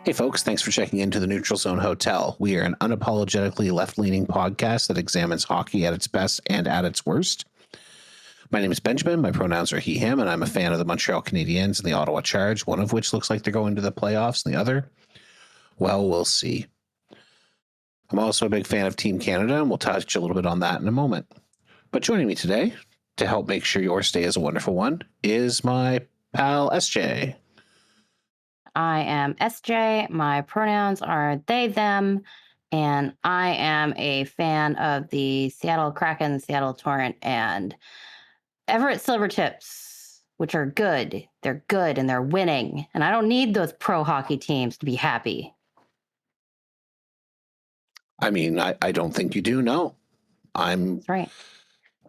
Hey folks, thanks for checking into the Neutral Zone Hotel. We are an unapologetically left-leaning podcast that examines hockey at its best and at its worst. My name is Benjamin, my pronouns are he, him, and I'm a fan of the Montreal Canadiens and the Ottawa Charge, one of which looks like they're going to the playoffs and the other, well, we'll see. I'm also a big fan of Team Canada, and we'll touch a little bit on that in a moment. But joining me today, to help make sure your stay is a wonderful one, is my pal SJ. I am SJ. My pronouns are they, them, and I am a fan of the Seattle Kraken, Seattle Torrent, and Everett Silvertips, which are good. They're good and they're winning. And I don't need those pro hockey teams to be happy. I mean, I don't think you do, no. That's right.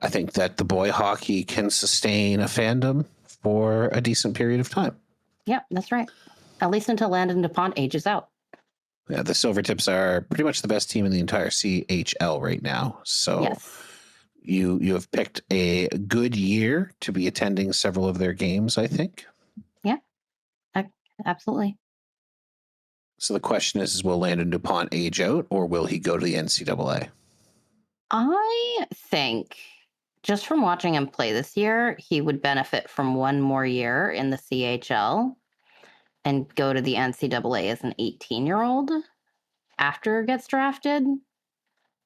I think that the boy hockey can sustain a fandom for a decent period of time. Yep, that's right. At least until Landon DuPont ages out. Yeah, the Silvertips are pretty much the best team in the entire CHL right now. So yes. You have picked a good year to be attending several of their games, I think. Yeah, absolutely. So the question is will Landon DuPont age out or will he go to the NCAA? I think just from watching him play this year, he would benefit from one more year in the CHL and go to the NCAA as an 18-year-old after he gets drafted.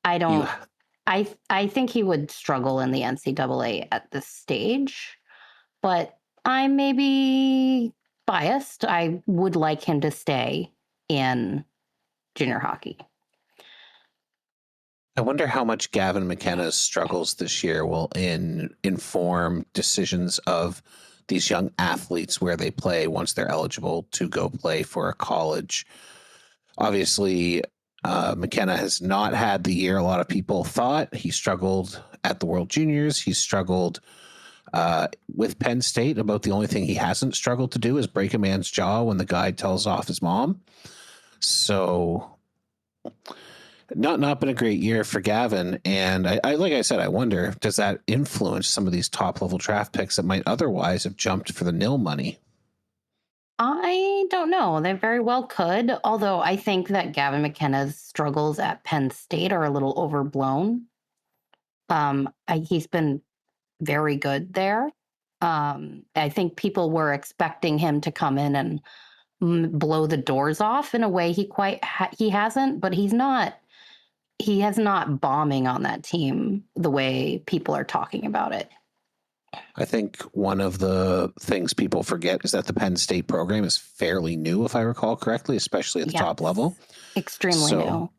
I think he would struggle in the NCAA at this stage, but I may be biased. I would like him to stay in junior hockey. I wonder how much Gavin McKenna's struggles this year will inform decisions of these young athletes where they play once they're eligible to go play for a college. Obviously, McKenna has not had the year a lot of people thought. He struggled at the World Juniors. He struggled with Penn State. About the only thing he hasn't struggled to do is break a man's jaw when the guy tells off his mom. So not been a great year for Gavin. And I like I said, I wonder, does that influence some of these top level draft picks that might otherwise have jumped for the nil money? I don't know. They very well could, although I think that Gavin McKenna's struggles at Penn State are a little overblown. He's been very good there. I think people were expecting him to come in and blow the doors off in a way he hasn't, but he's not. He has not bombing on that team the way people are talking about it. I think one of the things people forget is that the Penn State program is fairly new, if I recall correctly, especially at the top level. Extremely new.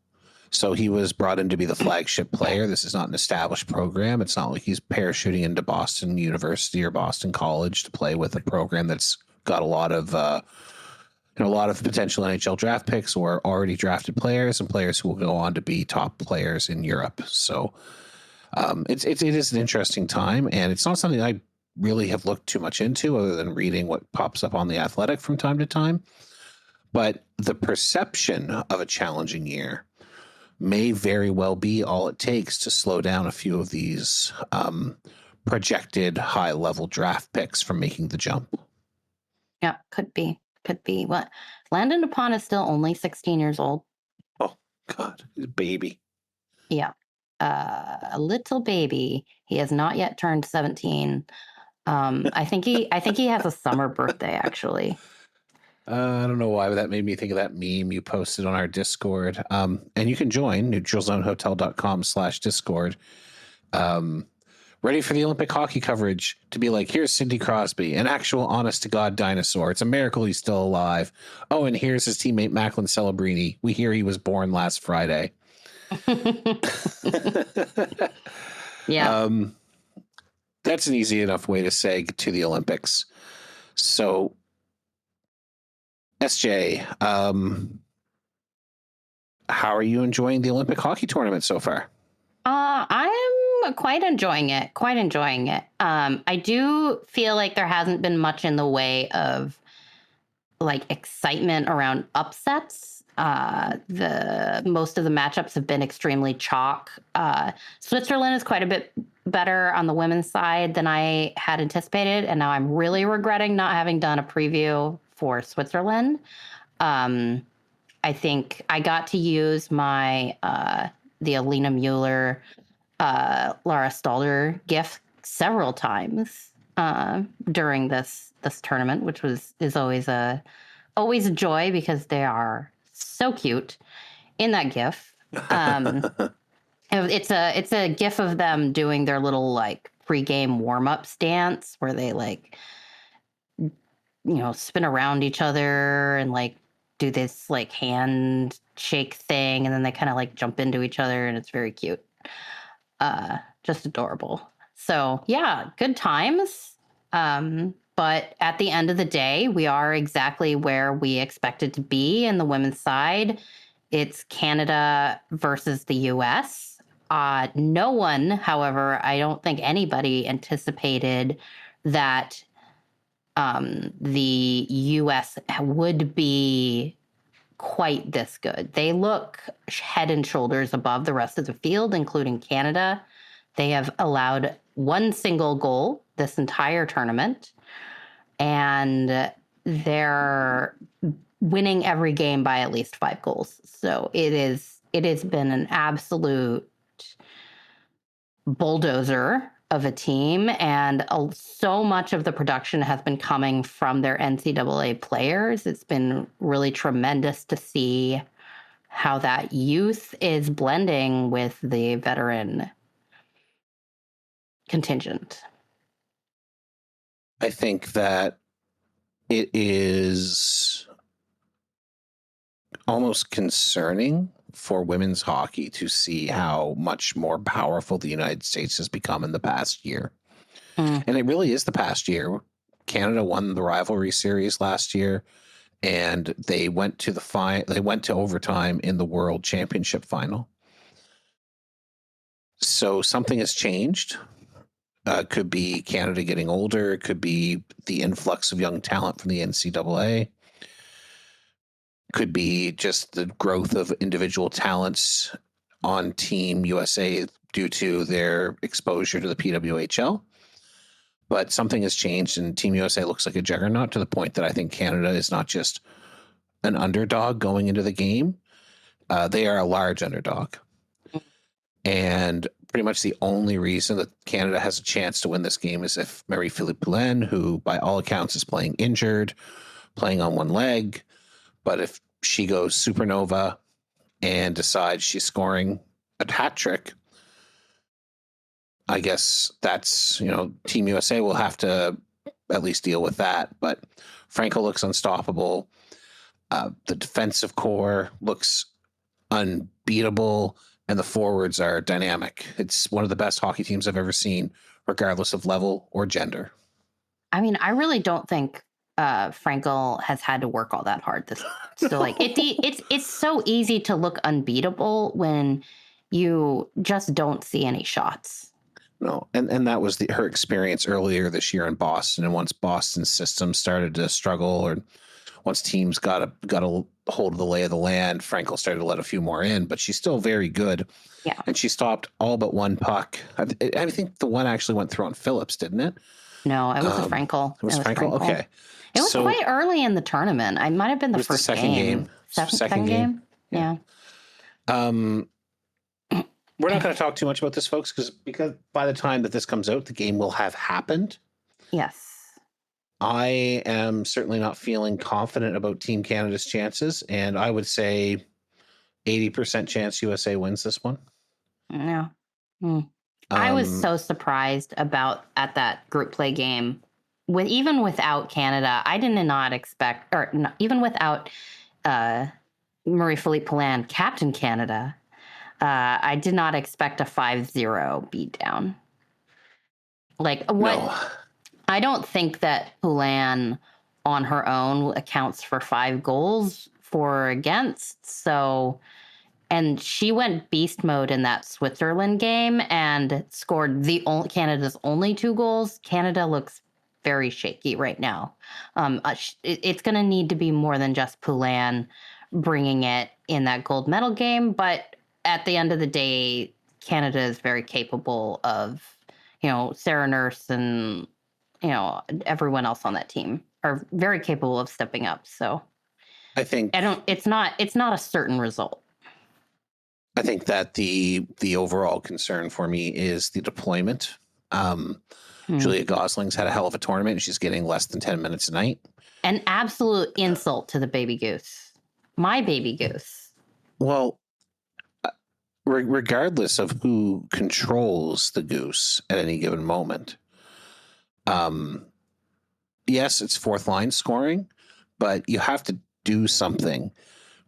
So he was brought in to be the flagship player. This is not an established program. It's not like he's parachuting into Boston University or Boston College to play with a program that's got a lot of potential NHL draft picks or already drafted players and players who will go on to be top players in Europe. So it is an interesting time, and it's not something I really have looked too much into other than reading what pops up on The Athletic from time to time. But the perception of a challenging year may very well be all it takes to slow down a few of these projected high-level draft picks from making the jump. Yeah, could be. What? Landon DuPont is still only 16 years old. Oh, God. He's a baby. Yeah. A little baby. He has not yet turned 17. I think he has a summer birthday, actually. I don't know why, but that made me think of that meme you posted on our Discord. And you can join neutralzonehotel.com/Discord. Ready for the Olympic hockey coverage to be like, here's Sidney Crosby, an actual honest-to-God dinosaur. It's a miracle he's still alive. Oh, and here's his teammate Macklin Celebrini. We hear he was born last Friday. Yeah. That's an easy enough way to say to the Olympics. So, SJ, how are you enjoying the Olympic hockey tournament so far? I am quite enjoying it. I do feel like there hasn't been much in the way of like excitement around upsets. The most of the matchups have been extremely chalk. Switzerland is quite a bit better on the women's side than I had anticipated, and now I'm really regretting not having done a preview for Switzerland. I think I got to use my the Alina Müller, Lara Stalder gift several times during this tournament, which is always a joy because they are so cute in that gif. It's a gif of them doing their little like pregame warm up stance where they like spin around each other and like do this like hand shake thing, and then they kind of like jump into each other, and it's very cute. Just adorable. So yeah, good times. But at the end of the day, we are exactly where we expected to be in the women's side. It's Canada versus the US. No one, however, I don't think anybody anticipated that the US would be quite this good. They look head and shoulders above the rest of the field, including Canada. They have allowed one single goal this entire tournament, and they're winning every game by at least 5 goals. So it has been an absolute bulldozer of a team, and so much of the production has been coming from their NCAA players. It's been really tremendous to see how that youth is blending with the veteran contingent. I think that it is almost concerning for women's hockey to see how much more powerful the United States has become in the past year. And it really is the past year. Canada won the rivalry series last year, and they went to they went to overtime in the World Championship final. So something has changed. Could be Canada getting older. It could be the influx of young talent from the NCAA. Could be just the growth of individual talents on Team USA due to their exposure to the PWHL. But something has changed, and Team USA looks like a juggernaut to the point that I think Canada is not just an underdog going into the game. They are a large underdog. And pretty much the only reason that Canada has a chance to win this game is if Marie-Philippe Poulin, who by all accounts is playing injured, playing on one leg, but if she goes supernova and decides she's scoring a hat trick, I guess that's, Team USA will have to at least deal with that. But Franco looks unstoppable. The defensive core looks unbeatable, and the forwards are dynamic. It's one of the best hockey teams I've ever seen, regardless of level or gender. I mean, I really don't think Frankel has had to work all that hard. So like it's so easy to look unbeatable when you just don't see any shots. No, and that was her experience earlier this year in Boston. And once Boston's system started to struggle, or once teams got a hold of the lay of the land, Frankel started to let a few more in. But she's still very good. Yeah, and she stopped all but one puck. I think the one actually went through on Phillips, didn't it? No, it was a Frankel. It was Frankel. Okay. It was quite early in the tournament. I might have been the first second game. Second game. Yeah. We're not going to talk too much about this, folks, because by the time that this comes out, the game will have happened. Yes. I am certainly not feeling confident about Team Canada's chances, and I would say 80% chance USA wins this one. Yeah. I was so surprised at that group play game. Even without Canada, I did not expect, even without Marie-Philippe Poulin, Captain Canada, I did not expect a 5-0 beatdown. Like what? No. I don't think that Poulin on her own accounts for 5 goals for or against. So And she went beast mode in that Switzerland game and scored Canada's only 2 goals. Canada looks very shaky right now. It's going to need to be more than just Poulin bringing it in that gold medal game. But at the end of the day, Canada is very capable of, Sarah Nurse and, everyone else on that team are very capable of stepping up. So I think it's not a certain result. I think that the overall concern for me is the deployment. Julia Gosling's had a hell of a tournament, and she's getting less than 10 minutes a night. An absolute insult to the baby goose. My baby goose. Well, regardless of who controls the goose at any given moment, yes, it's fourth line scoring, but you have to do something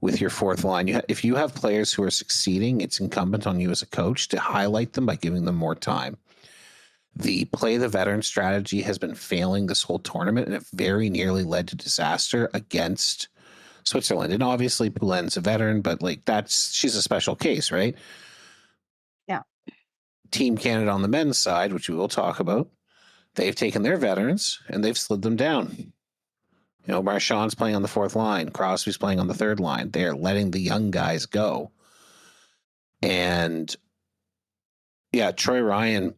with your fourth line. If you have players who are succeeding, it's incumbent on you as a coach to highlight them by giving them more time. The play the veteran strategy has been failing this whole tournament, and it very nearly led to disaster against Switzerland. And obviously Poulin's a veteran, but she's a special case, right? Yeah. Team Canada on the men's side, which we will talk about, they've taken their veterans and they've slid them down. Marchand's playing on the fourth line. Crosby's playing on the third line. They're letting the young guys go. And Troy Ryan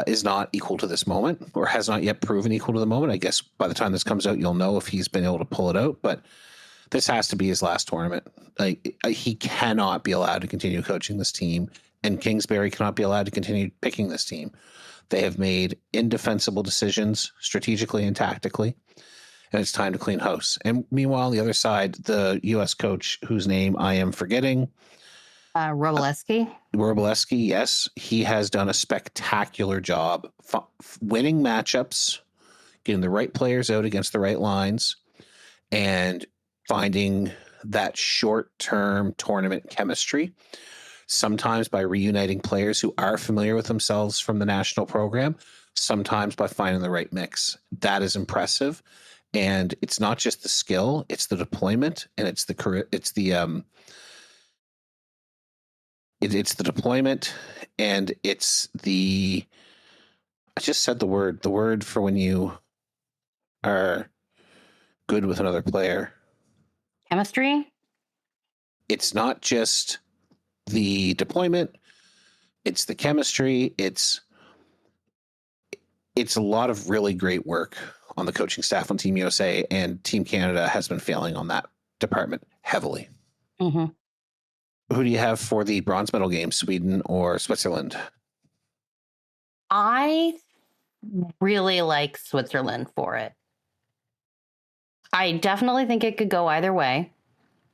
is not equal to this moment, or has not yet proven equal to the moment. I guess by the time this comes out, you'll know if he's been able to pull it out, but this has to be his last tournament. He cannot be allowed to continue coaching this team, and Kingsbury cannot be allowed to continue picking this team. They have made indefensible decisions strategically and tactically, and it's time to clean house. And meanwhile, on the other side, the U.S. coach, whose name I am forgetting, Wroblewski, yes, he has done a spectacular job winning matchups, getting the right players out against the right lines, and finding that short-term tournament chemistry, sometimes by reuniting players who are familiar with themselves from the national program, sometimes by finding the right mix. That is impressive. And it's not just the skill, it's the deployment, and it's the deployment, and it's the, I just said the word for when you are good with another player. Chemistry? It's not just the deployment, it's the chemistry, it's a lot of really great work on the coaching staff on Team USA, and Team Canada has been failing on that department heavily. Mm-hmm. Who do you have for the bronze medal game, Sweden or Switzerland? I really like Switzerland for it. I definitely think it could go either way.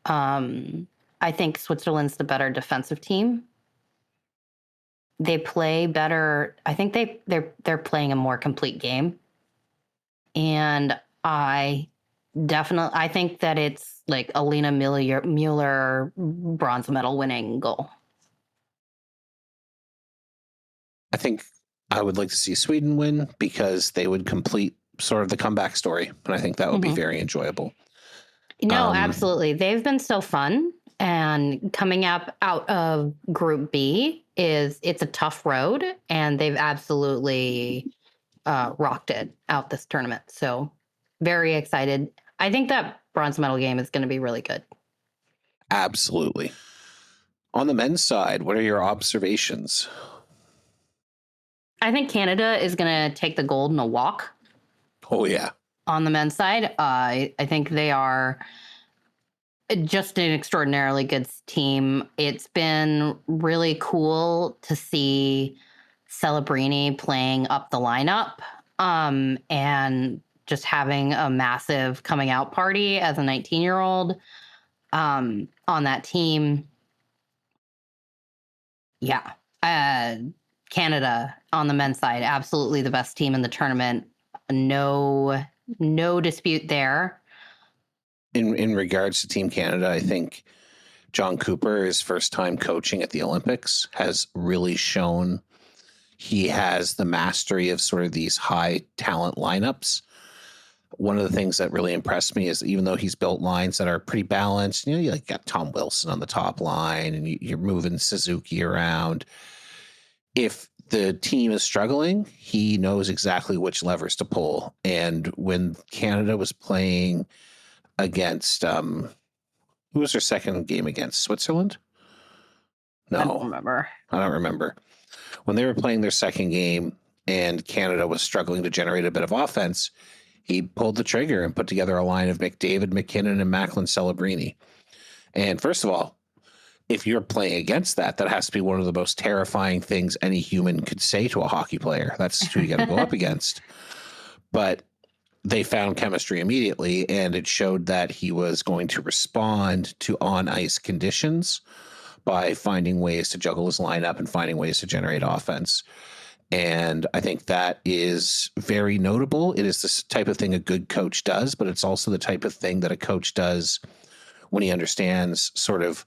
I think Switzerland's the better defensive team. They play better. I think they're playing a more complete game. And I think that it's like Alina Müller bronze medal winning goal. I think I would like to see Sweden win because they would complete sort of the comeback story. And I think that would be very enjoyable. No, absolutely. They've been so fun. And coming up out of Group B it's a tough road, and they've absolutely rocked it out this tournament. So very excited. I think that bronze medal game is going to be really good. Absolutely. On the men's side, what are your observations? I think Canada is going to take the gold in a walk. Oh, yeah. On the men's side, I think they are just an extraordinarily good team. It's been really cool to see Celebrini playing up the lineup and just having a massive coming out party as a 19-year-old on that team. Yeah. Canada on the men's side, absolutely the best team in the tournament. No dispute there. In regards to Team Canada, I think John Cooper, his first time coaching at the Olympics, has really shown he has the mastery of sort of these high talent lineups. one of the things that really impressed me is even though he's built lines that are pretty balanced, you like got Tom Wilson on the top line and you're moving Suzuki around. If the team is struggling, he knows exactly which levers to pull. And when Canada was playing against, who was their second game against? Switzerland? No, I don't remember. I don't remember. When they were playing their second game and Canada was struggling to generate a bit of offense, he pulled the trigger and put together a line of McDavid, McKinnon, and Macklin Celebrini. And first of all, if you're playing against that, that has to be one of the most terrifying things any human could say to a hockey player. That's who you got to go up against. But they found chemistry immediately, and it showed that he was going to respond to on-ice conditions by finding ways to juggle his lineup and finding ways to generate offense. And I think that is very notable. It is this type of thing a good coach does, but it's also the type of thing that a coach does when he understands sort of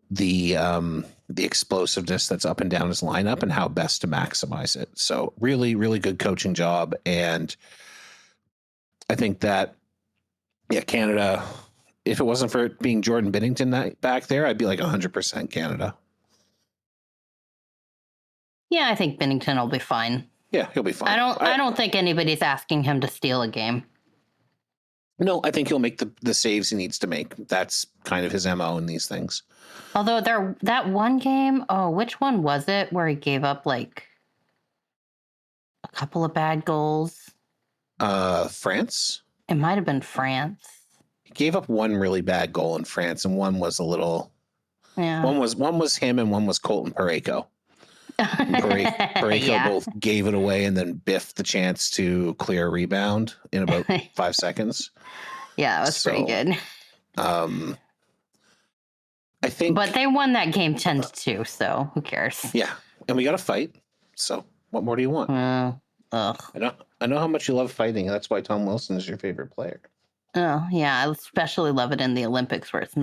the explosiveness that's up and down his lineup and how best to maximize it. So really, really good coaching job. And I think that, Canada, if it wasn't for it being Jordan Binnington back there, I'd be like 100% Canada. Yeah, I think Binnington will be fine. Yeah, he'll be fine. I don't think anybody's asking him to steal a game. No, I think he'll make the saves he needs to make. That's kind of his MO in these things. Although that one game, which one was it where he gave up like a couple of bad goals? France? It might have been France. He gave up one really bad goal in France, and one was a little. Yeah. One was him, and one was Colton Parayko. Parayko both gave it away and then biffed the chance to clear a rebound in about 5 seconds. Yeah, it was pretty good. I think, but they won that game 10-2, so who cares? Yeah, and we got to fight. So what more do you want? Ugh. I know how much you love fighting. That's why Tom Wilson is your favorite player. Oh yeah, I especially love it in the Olympics where it's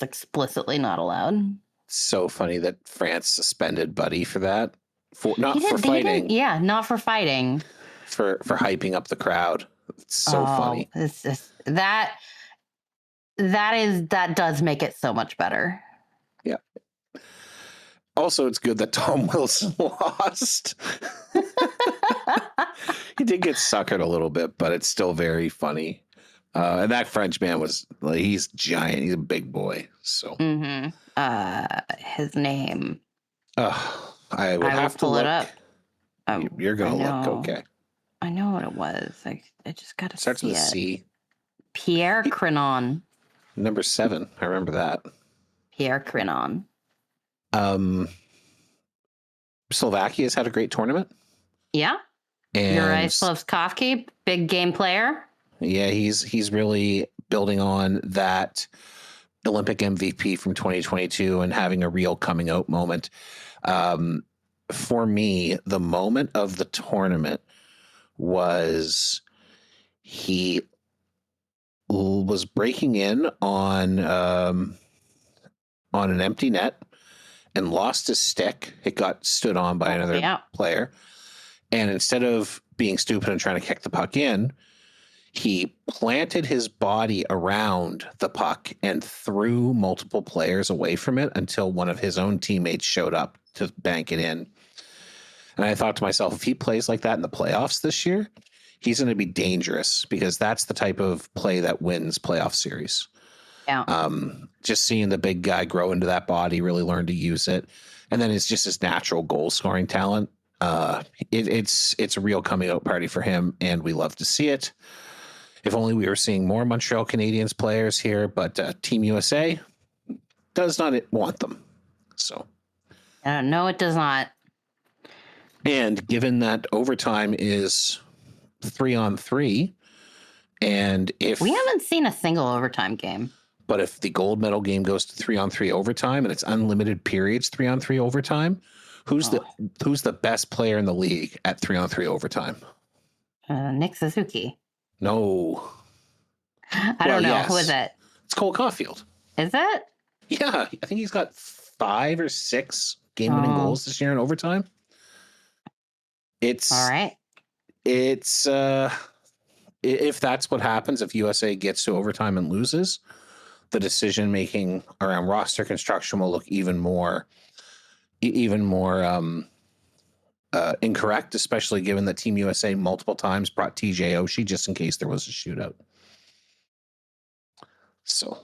explicitly not allowed. So funny that France suspended Buddy for that. Not for fighting. Not for fighting. For hyping up the crowd. It's so funny. It's just, that does make it so much better. Yeah. Also, it's good that Tom Wilson lost. He did get suckered a little bit, but it's still very funny. And that French man he's giant. He's a big boy. So his name. I will have to pull look. It up. You're gonna look, okay? I know what it was. I just gotta see it. Starts with a C. Pierre Crinon. Number 7. I remember that. Pierre Crinon. Slovakia's had a great tournament. Yeah. And Juraj Slafkovsky, big game player. Yeah, he's really building on that Olympic MVP from 2022 and having a real coming out moment. For me, the moment of the tournament was he was breaking in on an empty net and lost his stick. It got stood on by another player. And instead of being stupid and trying to kick the puck in, he planted his body around the puck and threw multiple players away from it until one of his own teammates showed up to bank it in. And I thought to myself, if he plays like that in the playoffs this year, he's going to be dangerous because that's the type of play that wins playoff series. Yeah. Just seeing the big guy grow into that body, really learn to use it. And then it's just his natural goal scoring talent. It's a real coming out party for him, and we love to see it. If only we were seeing more Montreal Canadiens players here, but Team USA does not want them. So, no, it does not. And given that overtime is 3-on-3, and if we haven't seen a single overtime game, but if the gold medal game goes to 3-on-3 overtime and it's unlimited periods 3-on-3 overtime, who's the best player in the league at 3-on-3 overtime? Nick Suzuki. No. I don't know. Yes. Who is it? It's Cole Caulfield. Is it? Yeah. I think he's got 5 or 6 game-winning goals this year in overtime. It's... All right. It's... if that's what happens, if USA gets to overtime and loses, the decision making around roster construction will look even more incorrect, especially given that Team USA multiple times brought TJ Oshie just in case there was a shootout. So,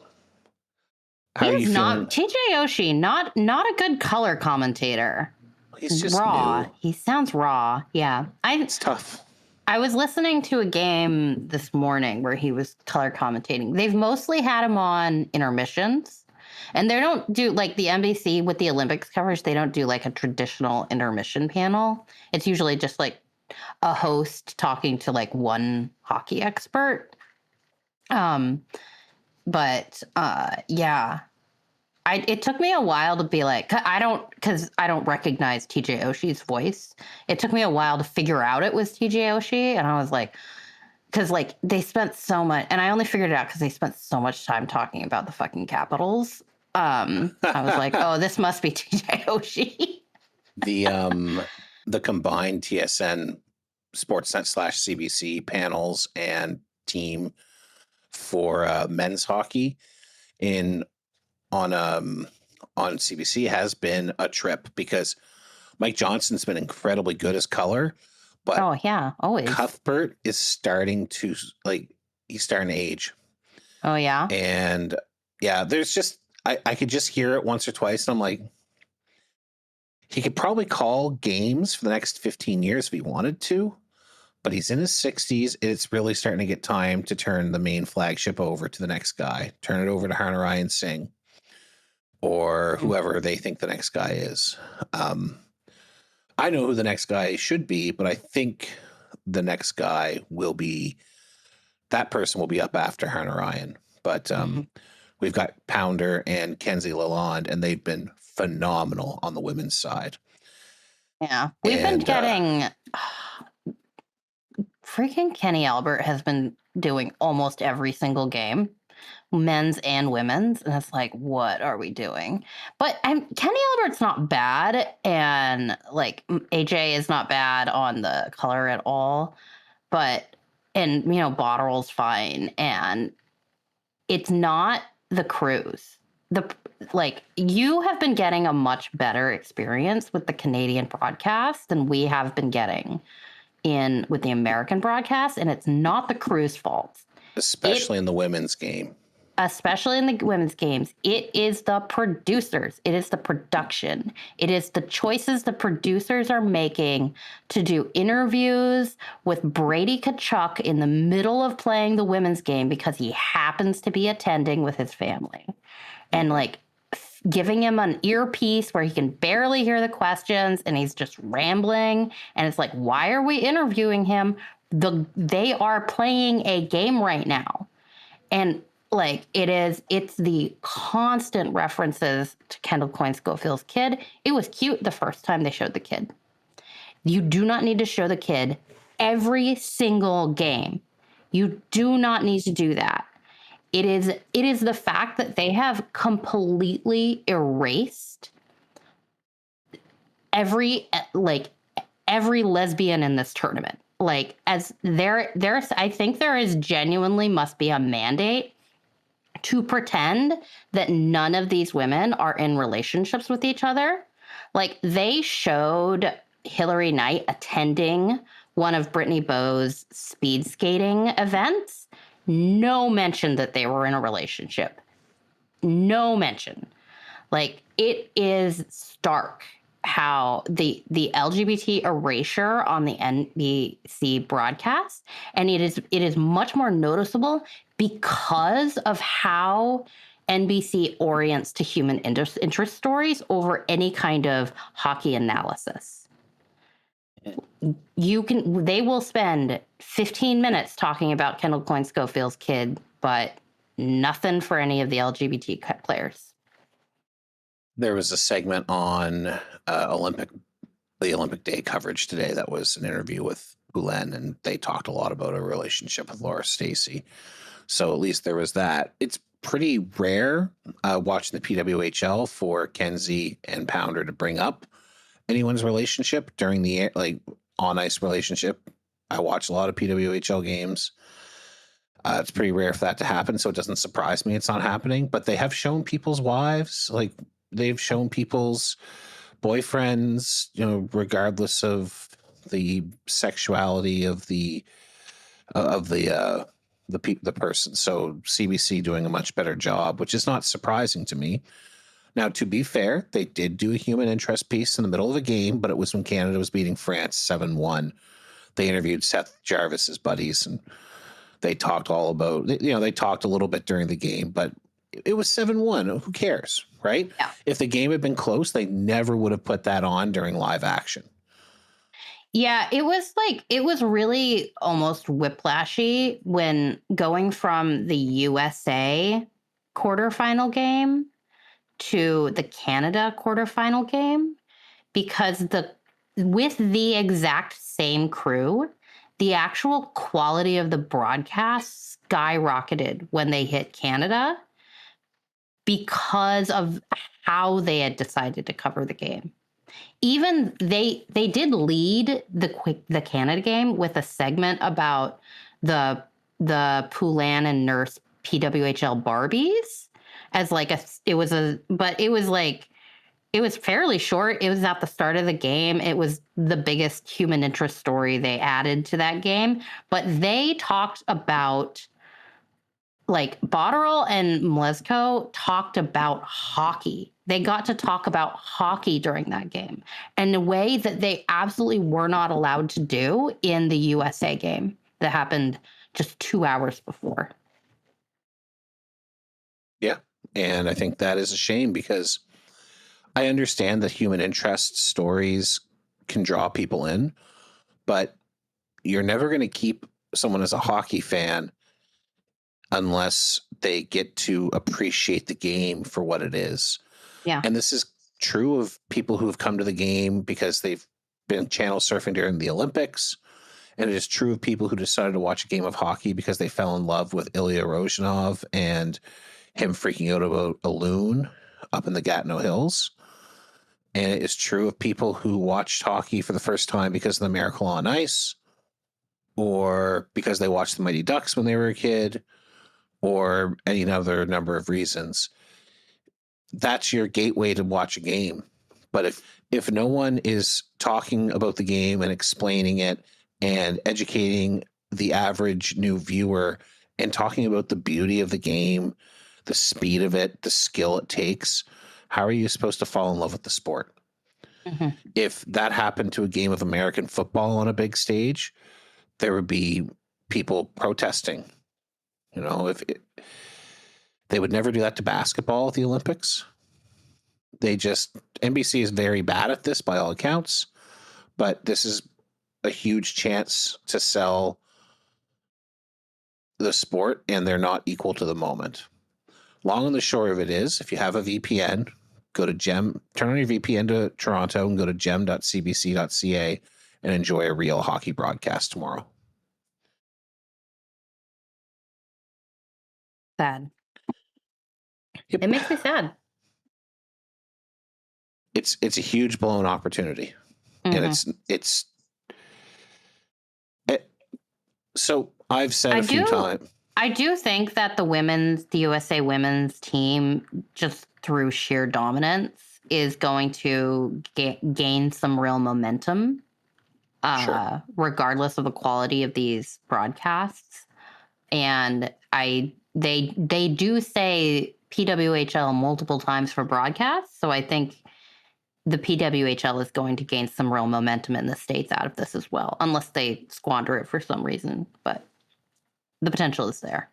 how are you feeling? TJ Oshie, not a good color commentator. He's just raw. new. He sounds raw. Yeah, it's tough. I was listening to a game this morning where he was color commentating. They've mostly had him on intermissions. And they don't do, like, the NBC with the Olympics coverage, they don't do, like, a traditional intermission panel. It's usually just, like, a host talking to, like, one hockey expert. Yeah. It took me a while to be like, because I don't recognize TJ Oshie's voice. It took me a while to figure out it was TJ Oshie. And I was like, because, like, they spent so much, and I only figured it out because they spent so much time talking about the fucking Capitals. I was like, oh, this must be TJ Oshie. The combined TSN Sportsnet /CBC panels and team for men's hockey on CBC has been a trip, because Mike Johnson's been incredibly good as color, but oh yeah, always. Cuthbert is starting to, like, he's starting to age. Oh yeah, and yeah, there's just I could just hear it once or twice, and I'm like, he could probably call games for the next 15 years if he wanted to, but he's in his 60s. It's really starting to get time to turn the main flagship over to the next guy. Turn it over to Hunter Ryan Singh or whoever they think the next guy is. I know who the next guy should be, but I think the next guy that person will be up after Hunter Ryan. But we've got Pounder and Kenzie Lalonde, and they've been phenomenal on the women's side. Yeah, we've been getting freaking Kenny Albert has been doing almost every single game, men's and women's, and it's like, what are we doing? But Kenny Albert's not bad, and, like, AJ is not bad on the color at all, and Botterell's fine, and it's not the crews. You have been getting a much better experience with the Canadian broadcast than we have been getting with the American broadcast, and it's not the crew's fault. Especially in the women's game. Especially in the women's games. It is the producers. It is the production. It is the choices the producers are making to do interviews with Brady Tkachuk in the middle of playing the women's game because he happens to be attending with his family. And, like, giving him an earpiece where he can barely hear the questions and he's just rambling. And it's like, why are we interviewing him? They are playing a game right now. And, like, it's the constant references to Kendall Coyne-Schofield's kid. It was cute the first time they showed the kid. You do not need to show the kid every single game. You do not need to do that. It is the fact that they have completely erased every lesbian in this tournament. Like, as there's I think there is genuinely must be a mandate to pretend that none of these women are in relationships with each other. Like, they showed Hillary Knight attending one of Brittany Bowes' speed skating events. No mention that they were in a relationship. No mention. Like, it is stark how the LGBT erasure on the NBC broadcast, and it is much more noticeable because of how NBC orients to human interest stories over any kind of hockey analysis. They will spend 15 minutes talking about Kendall Coyne-Schofield's kid, but nothing for any of the LGBT players. There was a segment on the Olympic Day coverage today that was an interview with Boulen, and they talked a lot about a relationship with Laura Stacey. So at least there was that. It's pretty rare watching the PWHL for Kenzie and Pounder to bring up anyone's relationship during the on ice relationship I watch a lot of PWHL games. It's pretty rare for that to happen, so it doesn't surprise me it's not happening. But they have shown people's wives, like they've shown people's boyfriends, regardless of the sexuality of the person. So CBC doing a much better job, which is not surprising to me. Now, to be fair, they did do a human interest piece in the middle of a game, but it was when Canada was beating France 7-1. They interviewed Seth Jarvis's buddies, and they talked all about, they talked a little bit during the game, but it was 7-1. Who cares, right? Yeah. If the game had been close, they never would have put that on during live action. Yeah, it was really almost whiplashy when going from the USA quarterfinal game to the Canada quarterfinal game, because with the exact same crew, the actual quality of the broadcast skyrocketed when they hit Canada because of how they had decided to cover the game. Even they did lead the Canada game with a segment about the Poulin and Nurse PWHL Barbies as it was fairly short. It was at the start of the game. It was the biggest human interest story they added to that game. But they talked about, like, Botterill and Mleczko talked about hockey. They got to talk about hockey during that game in a way that they absolutely were not allowed to do in the USA game that happened just 2 hours before. Yeah. And I think that is a shame, because I understand that human interest stories can draw people in, but you're never going to keep someone as a hockey fan unless they get to appreciate the game for what it is. Yeah. And this is true of people who have come to the game because they've been channel surfing during the Olympics. And it is true of people who decided to watch a game of hockey because they fell in love with Ilya Rozhanov and him freaking out about a loon up in the Gatineau Hills. And it is true of people who watched hockey for the first time because of the Miracle on Ice, or because they watched the Mighty Ducks when they were a kid, or any other number of reasons. That's your gateway to watch a game. But if no one is talking about the game and explaining it and educating the average new viewer and talking about the beauty of the game, the speed of it, the skill it takes, how are you supposed to fall in love with the sport? Mm-hmm. If that happened to a game of American football on a big stage, there would be people protesting. They would never do that to basketball at the Olympics. NBC is very bad at this by all accounts, but this is a huge chance to sell the sport, and they're not equal to the moment. Long and the short of it is, if you have a VPN, go to turn on your VPN to Toronto and go to gem.cbc.ca and enjoy a real hockey broadcast tomorrow. Sad. Yep. It makes me sad. It's a huge blown opportunity. Mm-hmm. And so I've said a few times. I do think that the USA women's team, just through sheer dominance, is going to gain some real momentum, Sure. regardless of the quality of these broadcasts. And they do say PWHL multiple times for broadcasts, so I think the PWHL is going to gain some real momentum in the States out of this as well, unless they squander it for some reason. But the potential is there.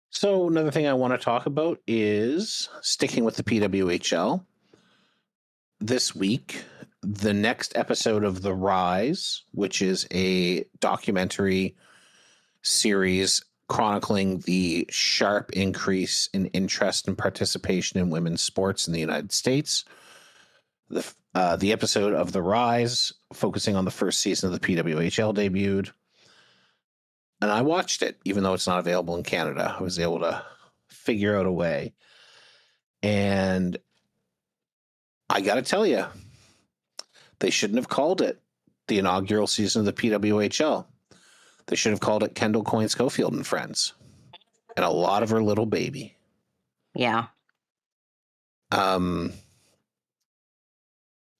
So another thing I want to talk about is sticking with the PWHL. This week, the next episode of The Rise, which is a documentary series chronicling the sharp increase in interest and participation in women's sports in the United States. The episode of The Rise, focusing on the first season of the PWHL, debuted. And I watched it, even though it's not available in Canada. I was able to figure out a way. And I got to tell you, They shouldn't have called it the inaugural season of the PWHL. They should have called it Kendall Coyne Schofield and Friends. And a lot of her little baby. Yeah.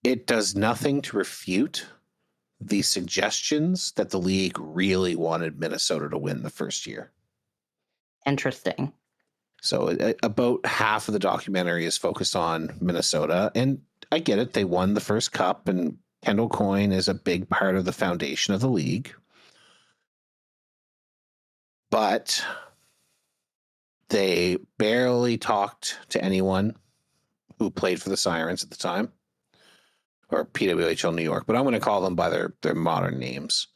It does nothing to refute the suggestions that the league really wanted Minnesota to win the first year. Interesting. So about half of the documentary is focused on Minnesota. And I get it. They won the first cup, and Kendall Coyne is a big part of the foundation of the league. But they barely talked to anyone who played for the Sirens at the time, or PWHL New York, but I'm going to call them by their modern names.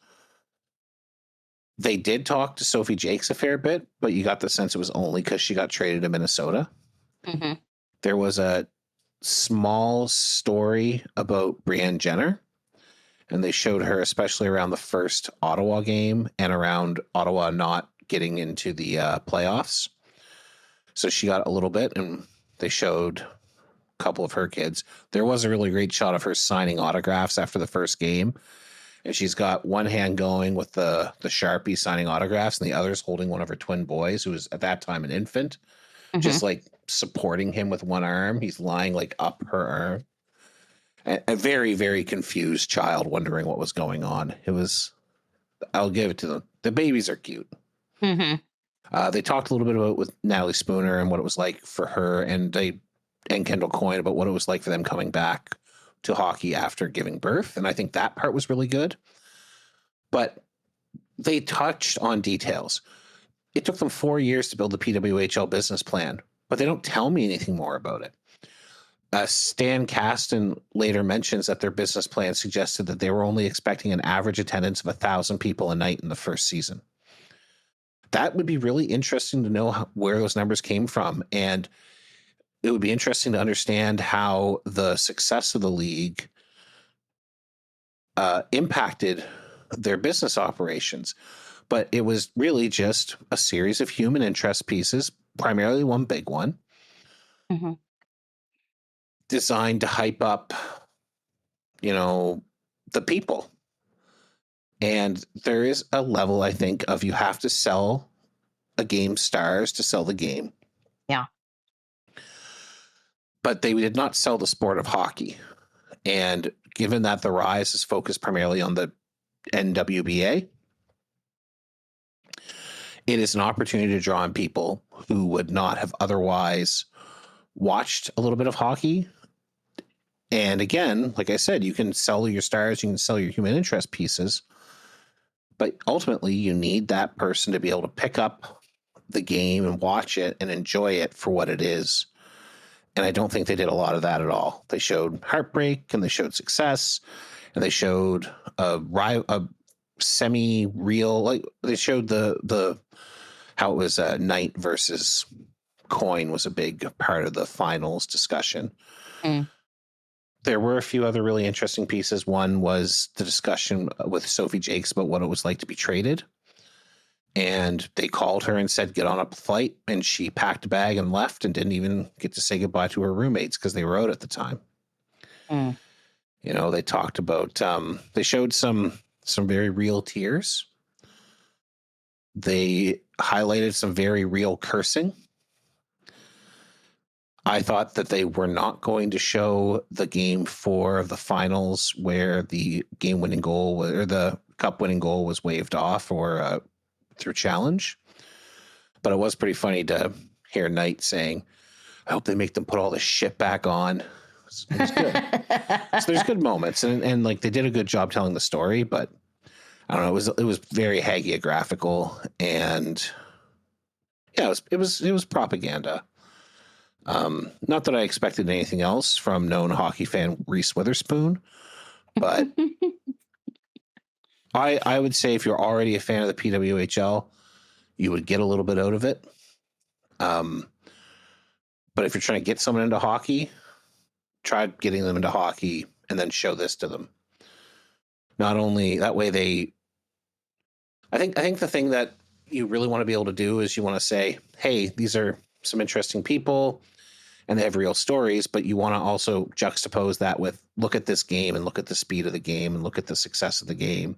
They did talk to Sophie Jakes a fair bit, but you got the sense it was only because she got traded to Minnesota. Mm-hmm. There was a small story about Brianne Jenner, and they showed her especially around the first Ottawa game and around Ottawa not getting into the playoffs. So she got a little bit, and they showed a couple of her kids. There was a really great shot of her signing autographs after the first game, and she's got one hand going with the Sharpie signing autographs, and the other's holding one of her twin boys, who was at that time an infant, just like supporting him with one arm. He's lying like up her arm. A very, very confused child wondering what was going on. It was, I'll give it to them. The babies are cute. Mm-hmm. They talked a little bit about with Natalie Spooner and what it was like for her and Kendall Coyne about what it was like for them coming back to hockey after giving birth. And I think that part was really good. But they touched on details. It took them 4 years to build the PWHL business plan, but they don't tell me anything more about it. Stan Kasten later mentions that their business plan suggested that they were only expecting an average attendance of 1,000 people a night in the first season. That would be really interesting to know where those numbers came from. And it would be interesting to understand how the success of the league impacted their business operations. But it was really just a series of human interest pieces, primarily one big one, designed to hype up, the people. And there is a level, I think, of you have to sell a game stars to sell the game. Yeah. But they did not sell the sport of hockey. And given that the Rise is focused primarily on the NWBA, it is an opportunity to draw in people who would not have otherwise watched a little bit of hockey. And again, like I said, you can sell your stars, you can sell your human interest pieces, but ultimately you need that person to be able to pick up the game and watch it and enjoy it for what it is. And I don't think they did a lot of that at all. They showed heartbreak, and they showed success, and they showed a semi-real, like they showed the how it was Knight versus Coyne was a big part of the finals discussion. There were a few other really interesting pieces. One was the discussion with Sophie Jakes about what it was like to be traded. And they called her and said, get on a flight. And she packed a bag and left and didn't even get to say goodbye to her roommates because they were out at the time. They talked about, they showed some very real tears. They highlighted some very real cursing. I thought that they were not going to show the game 4 of the finals where the game-winning goal or the cup-winning goal was waved off or through challenge. But it was pretty funny to hear Knight saying, I hope they make them put all this shit back on. It was good. So there's good moments. And like they did a good job telling the story, but I don't know, it was very hagiographical, and yeah, it was propaganda. Not that I expected anything else from known hockey fan Reese Witherspoon, but I would say if you're already a fan of the PWHL, you would get a little bit out of it. But if you're trying to get someone into hockey, try getting them into hockey and then show this to them. Not only that way I think the thing that you really want to be able to do is you want to say, hey, these are some interesting people. and they have real stories, but you want to also juxtapose that with look at this game and look at the speed of the game and look at the success of the game.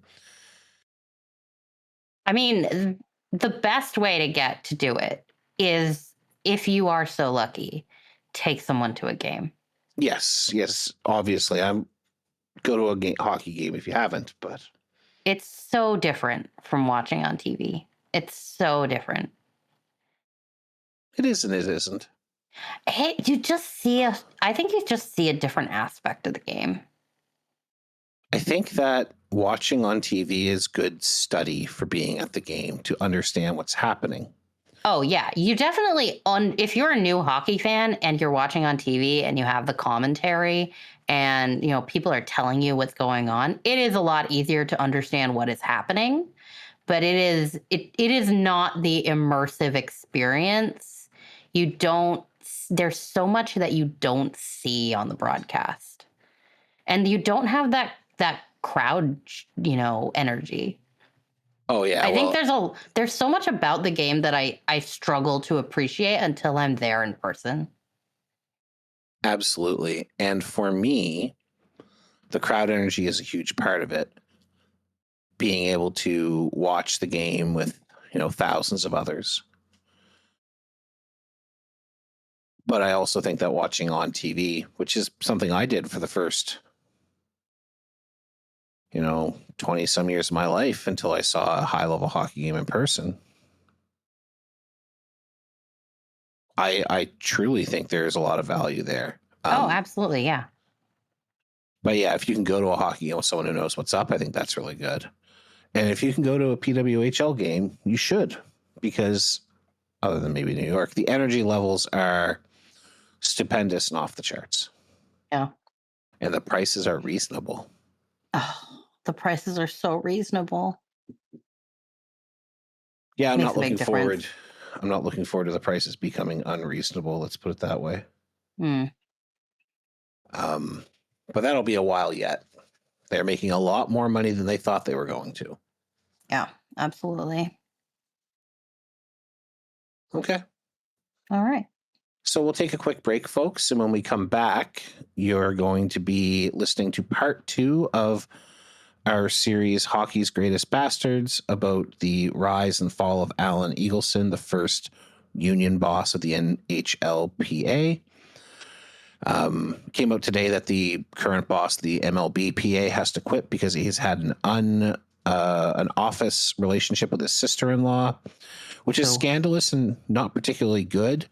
I mean, the best way to get to do it is, if you are so lucky, take someone to a game. Yes, obviously. I'm go to a hockey game if you haven't, but it's so different from watching on TV. It's so different. It is and it isn't. Hey, I think you just see a different aspect of the game. I think that watching on TV is good study for being at the game to understand what's happening. Oh, yeah. You definitely, if you're a new hockey fan and you're watching on TV and you have the commentary and, people are telling you what's going on, it is a lot easier to understand what is happening. But it is not the immersive experience. There's so much that you don't see on the broadcast. And you don't have that crowd, energy. Oh yeah. I think there's so much about the game that I struggle to appreciate until I'm there in person. Absolutely. And for me, the crowd energy is a huge part of it. Being able to watch the game with, thousands of others. But I also think that watching on TV, which is something I did for the first 20 some years of my life until I saw a high level hockey game in person. I truly think there's a lot of value there. Absolutely. Yeah. But yeah, if you can go to a hockey game with someone who knows what's up, I think that's really good. And if you can go to a PWHL game, you should, because other than maybe New York, the energy levels are stupendous and off the charts. Yeah. And the prices are reasonable. Oh, the prices are so reasonable. Yeah, I'm not looking forward to the prices becoming unreasonable. Let's put it that way. But that'll be a while yet. They're making a lot more money than they thought they were going to. Yeah, absolutely. Okay. All right. So we'll take a quick break, folks. And when we come back, you're going to be listening to part 2 of our series, Hockey's Greatest Bastards, about the rise and fall of Alan Eagleson, the first union boss of the NHLPA. Came out today that the current boss, the MLBPA, has to quit because he's had an office relationship with his sister-in-law, which is scandalous and not particularly good.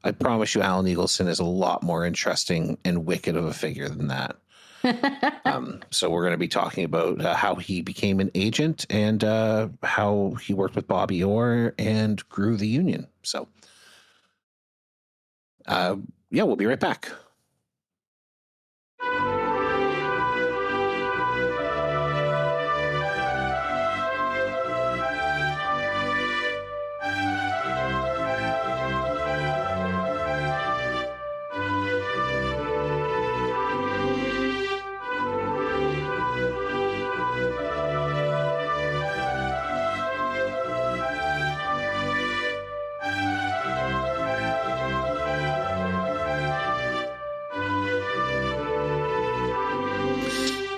I promise you, Alan Eagleson is a lot more interesting and wicked of a figure than that. So we're going to be talking about how he became an agent and how he worked with Bobby Orr and grew the union. So, we'll be right back.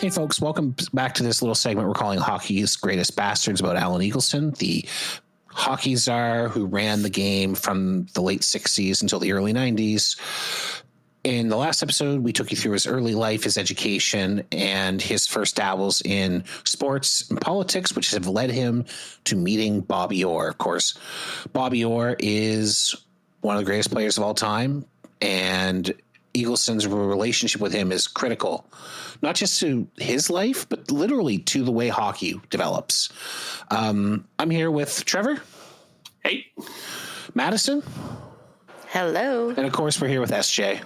Hey, folks, welcome back to this little segment we're calling Hockey's Greatest Bastards, about Alan Eagleson, the hockey czar who ran the game from the late 60s until the early 90s. In the last episode, we took you through his early life, his education, and his first dabbles in sports and politics, which have led him to meeting Bobby Orr. Of course, Bobby Orr is one of the greatest players of all time, and Eagleson's relationship with him is critical, not just to his life, but literally to the way hockey develops. I'm here with Trevor. Hey. Madison. Hello. And of course, we're here with SJ.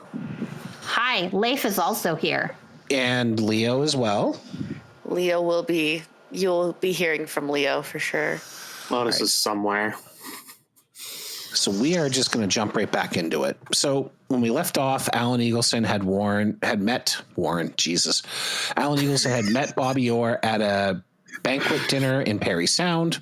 Hi, Leif is also here. And Leo as well. You'll be hearing from Leo for sure. Lotus is somewhere. So we are just going to jump right back into it. So when we left off, Alan Eagleson had met Bobby Orr at a banquet dinner in Perry Sound.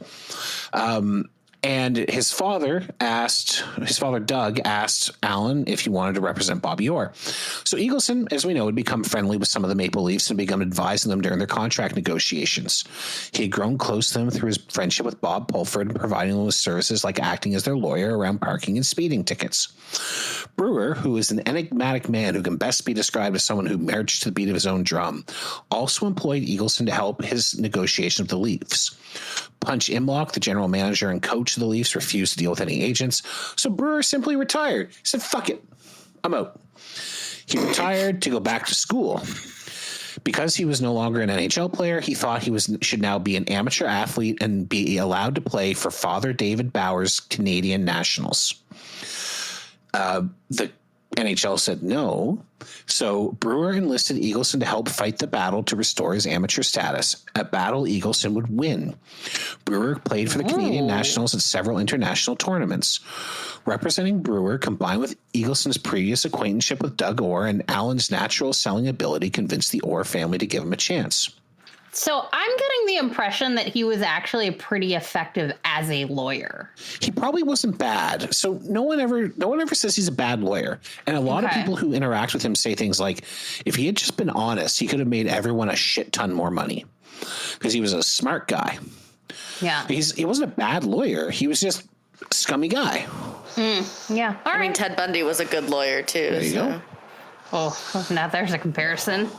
And his father Doug asked Alan if he wanted to represent Bobby Orr. So Eagleson, as we know, had become friendly with some of the Maple Leafs and begun advising them during their contract negotiations. He had grown close to them through his friendship with Bob Pulford and providing them with services like acting as their lawyer around parking and speeding tickets. Brewer, who is an enigmatic man who can best be described as someone who marched to the beat of his own drum, also employed Eagleson to help his negotiation with the Leafs. Punch Imlock, the general manager and coach of the Leafs, refused to deal with any agents, so Brewer simply retired. He said, fuck it, I'm out. He retired to go back to school. Because he was no longer an NHL player, he thought he should now be an amateur athlete and be allowed to play for Father David Bauer's Canadian Nationals. The NHL said no, so Brewer enlisted Eagleson to help fight the battle to restore his amateur status, a battle Eagleson would win. Brewer played for the Canadian Nationals at several international tournaments. Representing Brewer, combined with Eagleson's previous acquaintanceship with Doug Orr and Alan's natural selling ability, convinced the Orr family to give him a chance. So I'm getting the impression that he was actually pretty effective as a lawyer. He probably wasn't bad. So no one ever says he's a bad lawyer. And a lot of people who interact with him say things like, if he had just been honest, he could have made everyone a shit ton more money because he was a smart guy. Yeah. He wasn't a bad lawyer. He was just a scummy guy. Yeah. All right. I mean, Ted Bundy was a good lawyer too. There you go. Oh, now there's a comparison.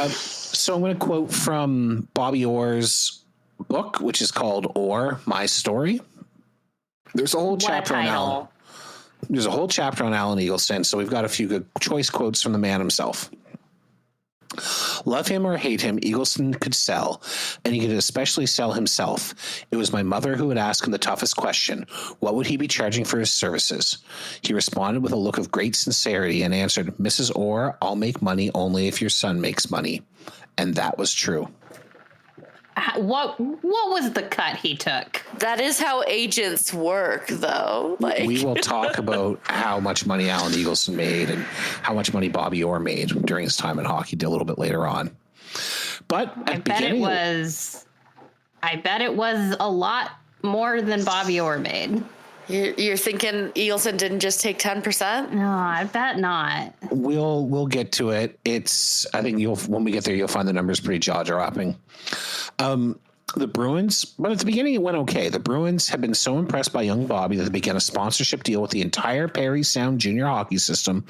So I'm going to quote from Bobby Orr's book, which is called Orr, My Story. There's a whole chapter on Alan. There's a whole chapter on Alan Eagleson, so we've got a few good choice quotes from the man himself. Love him or hate him, Eagleson could sell, and he could especially sell himself. It was my mother who would ask him the toughest question. What would he be charging for his services? He responded with a look of great sincerity and answered, Mrs. Orr, I'll make money only if your son makes money. And that was true. What was the cut he took? That is how agents work, though. We will talk about how much money Alan Eagleson made and how much money Bobby Orr made during his time in hockey a little bit later on. But I bet it was a lot more than Bobby Orr made. You're thinking Eagleson didn't just take 10%? No, I bet not. We'll get to it. I think when we get there, you'll find the numbers pretty jaw-dropping. The Bruins, but at the beginning it went okay. The Bruins had been so impressed by young Bobby that they began a sponsorship deal with the entire Perry Sound junior hockey system,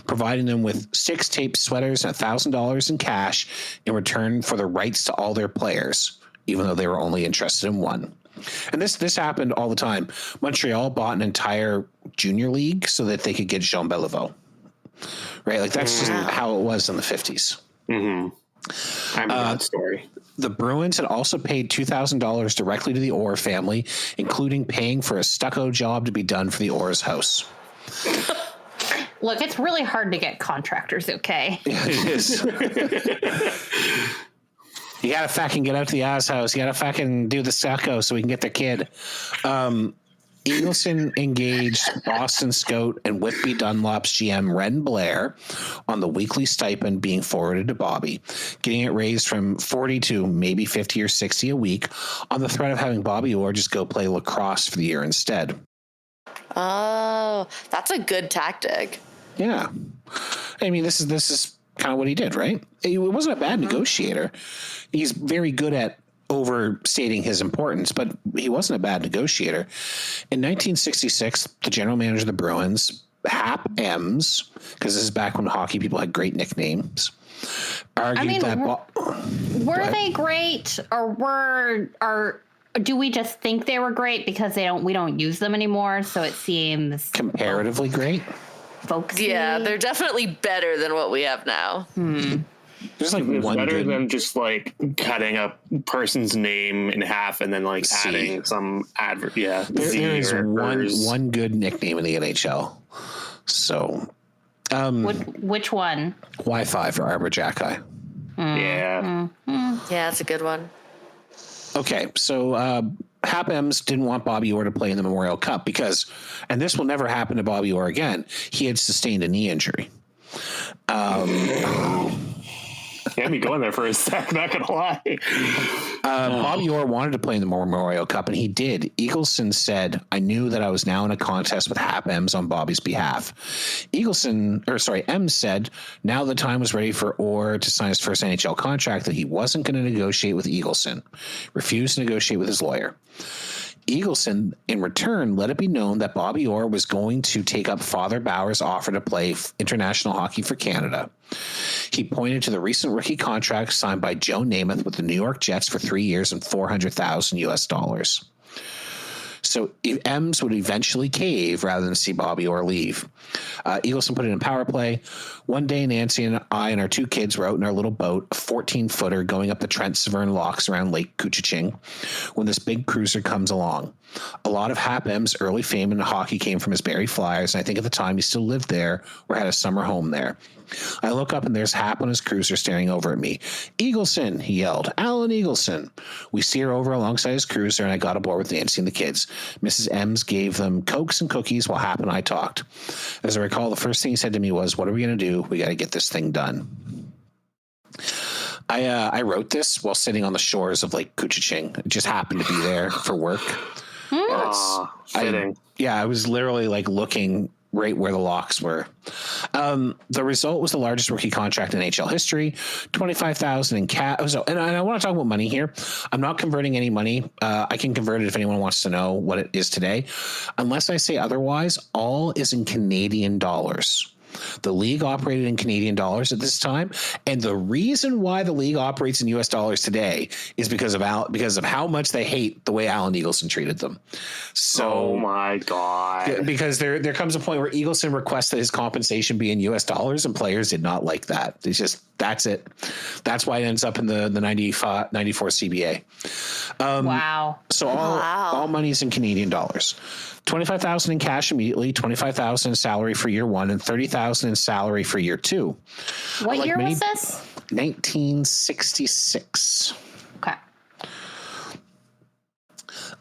providing them with 6 taped sweaters and $1,000 in cash in return for the rights to all their players, even though they were only interested in one. And this happened all the time. Montreal bought an entire junior league so that they could get Jean Beliveau. Right? Like that's just how it was in the 50s. Mm-hmm. I remember that story. The Bruins had also paid $2,000 directly to the Orr family, including paying for a stucco job to be done for the Orr's house. Look, it's really hard to get contractors, okay? It is. You gotta fucking get out to the Oz house. You gotta fucking do the stucco so we can get the kid. Eagleson engaged Boston scout and Whitby Dunlop's GM Ren Blair on the weekly stipend being forwarded to Bobby, getting it raised from 40 to maybe 50 or 60 a week on the threat of having Bobby Orr just go play lacrosse for the year instead. Oh, that's a good tactic. Yeah. I mean, this is kind of what he did, right? He wasn't a bad negotiator. He's very good at overstating his importance, but he wasn't a bad negotiator. In 1966, the general manager of the Bruins, Hap Ems, because this is back when hockey people had great nicknames, argued were they great, or do we just think they were great because we don't use them anymore, so it seems comparatively great? Folksy. Yeah, they're definitely better than what we have now. There's like it's one better good... than just like cutting a person's name in half and then like adding some advert. Yeah, there is one good nickname in the NHL. So, which one? Wi-Fi for Arbor Jacki. Yeah, Yeah, that's a good one. Okay, so Hap Ems didn't want Bobby Orr to play in the Memorial Cup because, and this will never happen to Bobby Orr again, he had sustained a knee injury. had me going there for a sec, not gonna lie. Bobby Orr wanted to play in the Memorial Cup, and he did. Eagleson said, "I knew that I was now in a contest with Hap Ems on Bobby's behalf." Ems said, now the time was ready for Orr to sign his first NHL contract, that he wasn't going to negotiate with Eagleson. Refused to negotiate with his lawyer. Eagleson, in return, let it be known that Bobby Orr was going to take up Father Bauer's offer to play international hockey for Canada. He pointed to the recent rookie contract signed by Joe Namath with the New York Jets for 3 years and $400,000 US. So Ems would eventually cave rather than see Bobby Orr leave. Eagleson put it in power play. One day, Nancy and I and our 2 kids were out in our little boat, a 14-footer, going up the Trent Severn locks around Lake Couchiching, when this big cruiser comes along. A lot of Hap Ems' early fame in hockey came from his Barrie Flyers, and I think at the time he still lived there or had a summer home there. I look up and there's Hap on his cruiser staring over at me. "Eagleson," he yelled. "Alan Eagleson." We steer over alongside his cruiser, and I got aboard with Nancy and the kids. Mrs. Ems gave them Cokes and cookies while Hap and I talked. As I recall, the first thing he said to me was, "What are we going to do? We got to get this thing done." I wrote this while sitting on the shores of Lake Couchiching. I just happened to be there for work. Fitting. I was literally like looking right where the locks were. The result was the largest rookie contract in NHL history, $25,000 in cash. And I want to talk about money here. I'm not converting any money. I can convert it if anyone wants to know what it is today. Unless I say otherwise, all is in Canadian dollars. The league operated in Canadian dollars at this time, and the reason why the league operates in U.S. dollars today is because of how much they hate the way Alan Eagleson treated them. So, oh my God! Because there comes a point where Eagleson requests that his compensation be in U.S. dollars, and players did not like that. It's just that's it. That's why it ends up in the 94 CBA. Wow. So all money is in Canadian dollars. $25,000 in cash immediately, $25,000 in salary for year 1, and $30,000 in salary for year 2. What year was this? 1966. Okay.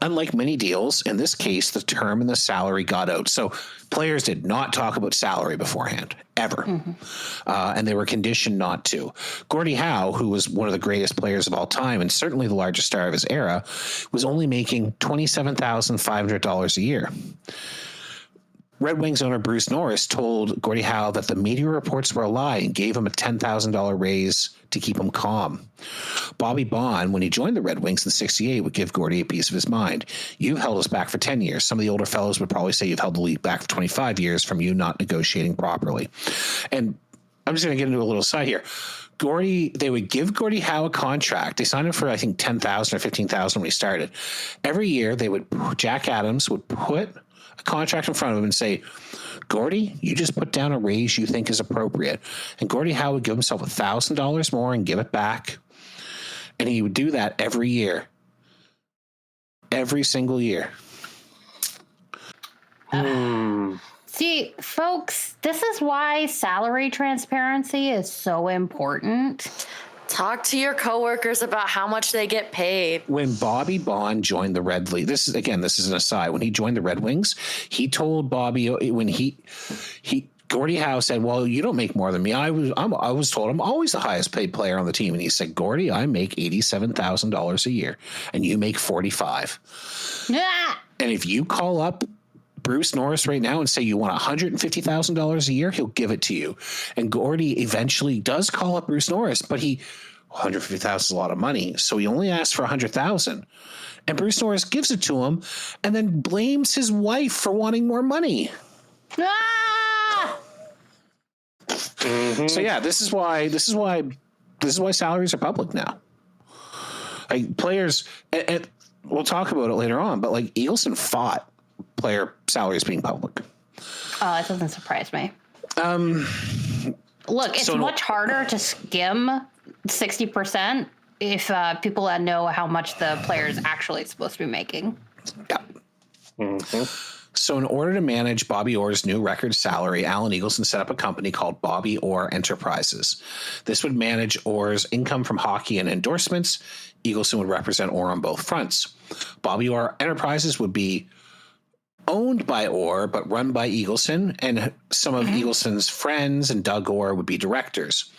Unlike many deals, in this case, the term and the salary got out. So players did not talk about salary beforehand, ever. Mm-hmm. And they were conditioned not to. Gordie Howe, who was one of the greatest players of all time and certainly the largest star of his era, was only making $27,500 a year. Red Wings owner Bruce Norris told Gordie Howe that the media reports were a lie and gave him a $10,000 raise to keep him calm. Bobby Bond, when he joined the Red Wings in '68, would give Gordie a piece of his mind. "You've held us back for 10 years. Some of the older fellows would probably say you've held the league back for 25 years from you not negotiating properly." And I'm just going to get into a little side here. They would give Gordie Howe a contract. They signed him for, I think, $10,000 or $15,000 when he started. Every year, Jack Adams would put a contract in front of him and say, "Gordie, you just put down a raise you think is appropriate." And Gordie Howe would give himself $1,000 more and give it back. And he would do that every year. Every single year. See, folks, this is why salary transparency is so important. Talk to your coworkers about how much they get paid. When Bobby Bond joined the Red League, this is an aside. When he joined the Red Wings, he told Bobby Gordie Howe said, "Well, you don't make more than me. I was told I'm always the highest paid player on the team." And he said, "Gordie, I make $87,000 a year, and you make $45,000. Yeah. And if you call up Bruce Norris right now and say you want $150,000 a year, he'll give it to you." And Gordie eventually does call up Bruce Norris, but $150,000 is a lot of money, so he only asks for $100,000. And Bruce Norris gives it to him, and then blames his wife for wanting more money. Ah! Mm-hmm. So yeah, this is why salaries are public now. Like players, and we'll talk about it later on, but like Eagleson fought player salaries being public. Oh, it doesn't surprise me. Look, it's much harder to skim 60% if people know how much the player is actually supposed to be making. Yeah. Mm-hmm. So in order to manage Bobby Orr's new record salary, Alan Eagleson set up a company called Bobby Orr Enterprises. This would manage Orr's income from hockey and endorsements. Eagleson would represent Orr on both fronts. Bobby Orr Enterprises would be owned by Orr, but run by Eagleson, and some of Eagleson's friends and Doug Orr would be directors.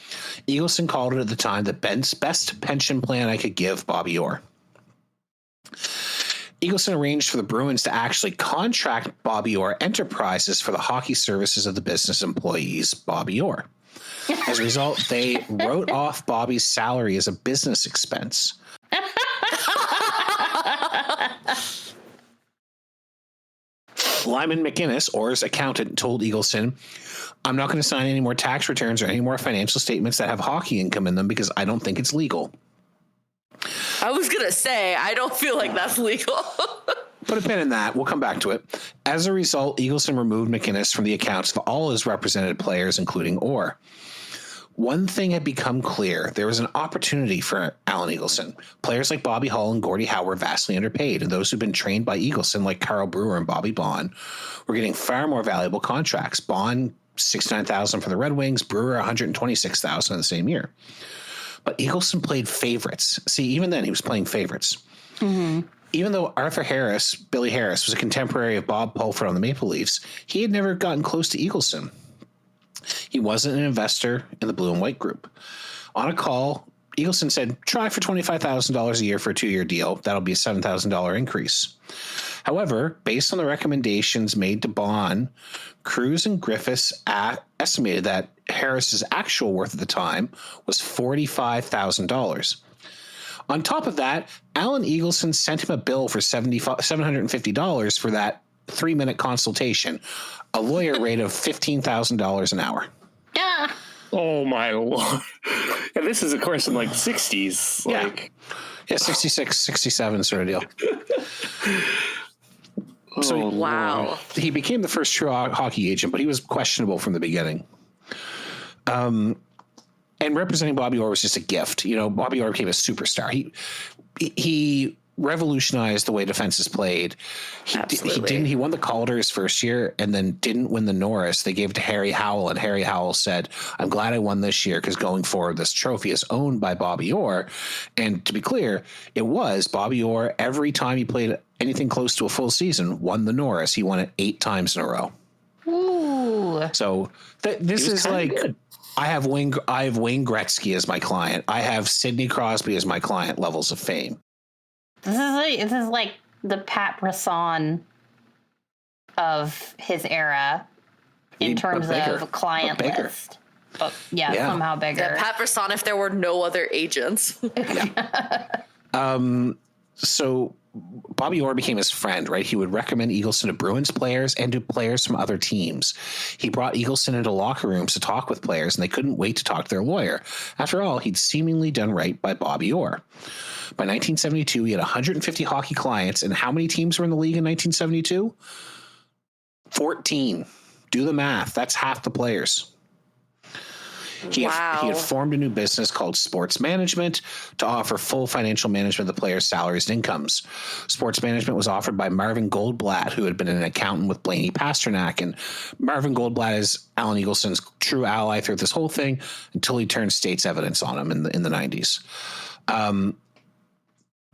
Eagleson called it at the time the best pension plan I could give Bobby Orr. Eagleson arranged for the Bruins to actually contract Bobby Orr Enterprises for the hockey services of the business employees, Bobby Orr. As a result, they wrote off Bobby's salary as a business expense. Lyman McInnes, Orr's accountant, told Eagleson, "I'm not going to sign any more tax returns or any more financial statements that have hockey income in them because I don't think it's legal." I was going to say, I don't feel like that's legal. Put a pin in that. We'll come back to it. As a result, Eagleson removed McInnes from the accounts of all his represented players, including Orr. One thing had become clear. There was an opportunity for Alan Eagleson. Players like Bobby Hull and Gordie Howe were vastly underpaid, and those who'd been trained by Eagleson, like Carl Brewer and Bobby Baun, were getting far more valuable contracts. Baun, $69,000 for the Red Wings, Brewer, $126,000 in the same year. But Eagleson played favorites. See, even then, he was playing favorites. Mm-hmm. Even though Billy Harris, was a contemporary of Bob Pulford on the Maple Leafs, he had never gotten close to Eagleson. He wasn't an investor in the Blue and White group. On a call, Eagleson said, "Try for $25,000 a year for a 2-year deal. That'll be a $7,000 increase." However, based on the recommendations made to Baun, Cruz and Griffiths estimated that Harris's actual worth at the time was $45,000. On top of that, Alan Eagleson sent him a bill for $750 for that 3-minute consultation, a lawyer rate of $15,000 an hour. Yeah. Oh my Lord. And this is, of course, in like 60s. Yeah, 66, 67 sort of deal. So wow. He became the first true hockey agent, but he was questionable from the beginning. And representing Bobby Orr was just a gift. You know, Bobby Orr became a superstar. He revolutionized the way defense is played. He won the Calder his first year and then didn't win the Norris. They gave it to Harry Howell, and Harry Howell said, "I'm glad I won this year because going forward, this trophy is owned by Bobby Orr." And to be clear, it was Bobby Orr. Every time he played anything close to a full season, won the Norris. He won it 8 times in a row. Ooh. So this is like good. I have Wayne Gretzky as my client. I have Sidney Crosby as my client levels of fame. This is like the Pat Brisson of his era in terms of client list. But yeah, somehow bigger. Yeah, Pat Brisson if there were no other agents. So Bobby Orr became his friend, right? He would recommend Eagleson to Bruins players and to players from other teams. He brought Eagleson into locker rooms to talk with players, and they couldn't wait to talk to their lawyer. After all, he'd seemingly done right by Bobby Orr. By 1972, he had 150 hockey clients, and how many teams were in the league in 1972? 14. Do the math. That's half the players. He had formed a new business called Sports Management to offer full financial management of the players' salaries and incomes. Sports Management was offered by Marvin Goldblatt, who had been an accountant with Blaney Pasternak. And Marvin Goldblatt is Alan Eagleson's true ally throughout this whole thing until he turned state's evidence on him in the 90s.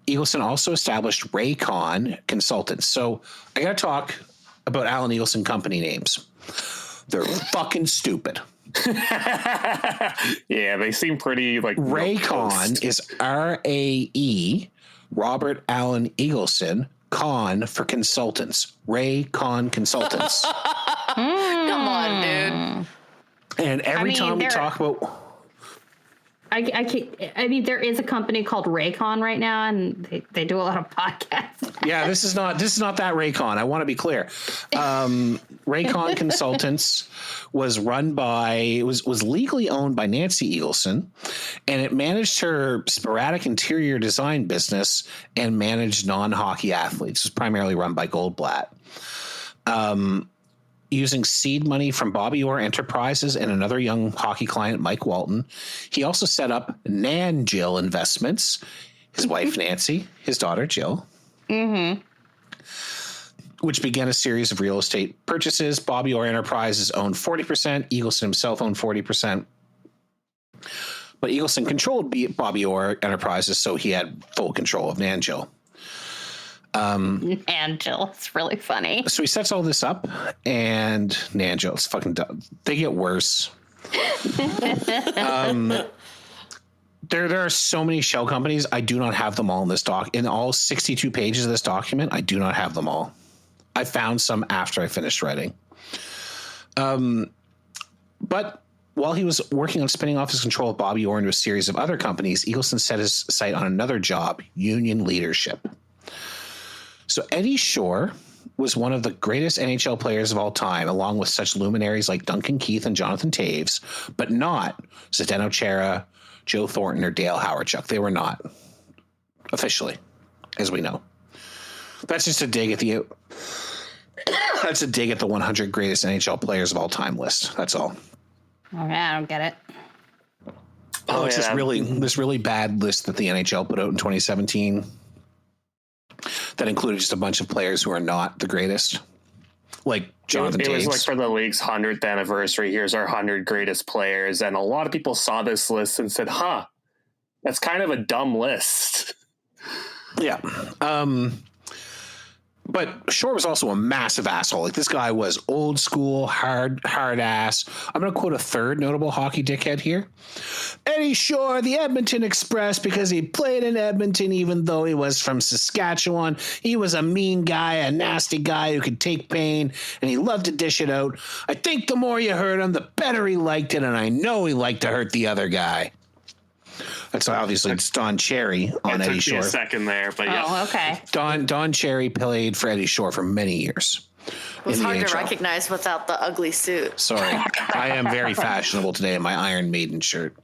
Eagleson also established Raycon Consultants. So I got to talk about Alan Eagleson company names. They're fucking stupid. Yeah, they seem pretty like Raycon is RAE, Robert Alan Eagleson, Con for consultants. Raycon Consultants. Come on, dude. And every time we talk about... I mean, there is a company called Raycon right now, and they do a lot of podcasts. Yeah, this is not that Raycon. I want to be clear. Raycon Consultants was run by was legally owned by Nancy Eagleson, and it managed her sporadic interior design business and managed non-hockey athletes. It was primarily run by Goldblatt. Using seed money from Bobby Orr Enterprises and another young hockey client, Mike Walton. He also set up Nan Jill Investments, his wife Nancy, his daughter Jill, which began a series of real estate purchases. Bobby Orr Enterprises owned 40%. Eagleson himself owned 40%. But Eagleson controlled Bobby Orr Enterprises, so he had full control of Nan Jill. Nangil. It's really funny. So he sets all this up, and Nangil, it's fucking dumb. They get worse. There are so many shell companies. I do not have them all in this doc. In all 62 pages of this document, I do not have them all. I found some after I finished writing. But while he was working on spinning off his control of Bobby Orr into a series of other companies, Eagleson set his sight on another job, union leadership. So Eddie Shore was one of the greatest NHL players of all time, along with such luminaries like Duncan Keith and Jonathan Taves, but not Zdeno Chara, Joe Thornton, or Dale Hawerchuk. They were not, officially, as we know. That's just a dig at the 100 greatest NHL players of all time list. That's all. Okay, I don't get it. Oh, it's this really bad list that the NHL put out in 2017 that included just a bunch of players who are not the greatest, like Jonathan Taves. It was like for the league's 100th anniversary. Here's our 100 greatest players, and a lot of people saw this list and said, "Huh, that's kind of a dumb list." Yeah. But Shore was also a massive asshole. Like, this guy was old school, hard ass. I'm going to quote a third notable hockey dickhead here. Eddie Shore, the Edmonton Express, because he played in Edmonton even though he was from Saskatchewan. He was a mean guy, a nasty guy who could take pain, and he loved to dish it out. I think the more you hurt him, the better he liked it, and I know he liked to hurt the other guy. That's obviously it's Don Cherry on Eddie Shore. A second there, but yeah. Oh, okay. Don Cherry played for Eddie Shore for many years. It was hard to recognize without the ugly suit. Sorry, I am very fashionable today in my Iron Maiden shirt.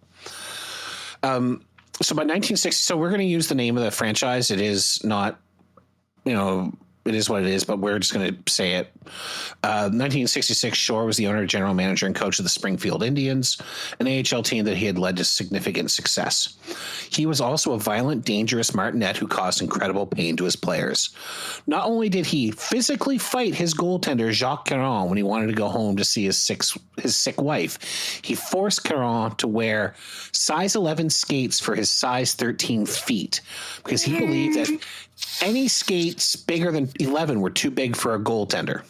So by 1960, so we're going to use the name of the franchise. It is not, it is what it is, but we're just going to say it. 1966, Shore was the owner, general manager, and coach of the Springfield Indians, an AHL team that he had led to significant success. He was also a violent, dangerous martinet who caused incredible pain to his players. Not only did he physically fight his goaltender, Jacques Caron, when he wanted to go home to see his sick wife, he forced Caron to wear size 11 skates for his size 13 feet because he believed that any skates bigger than 11 were too big for a goaltender.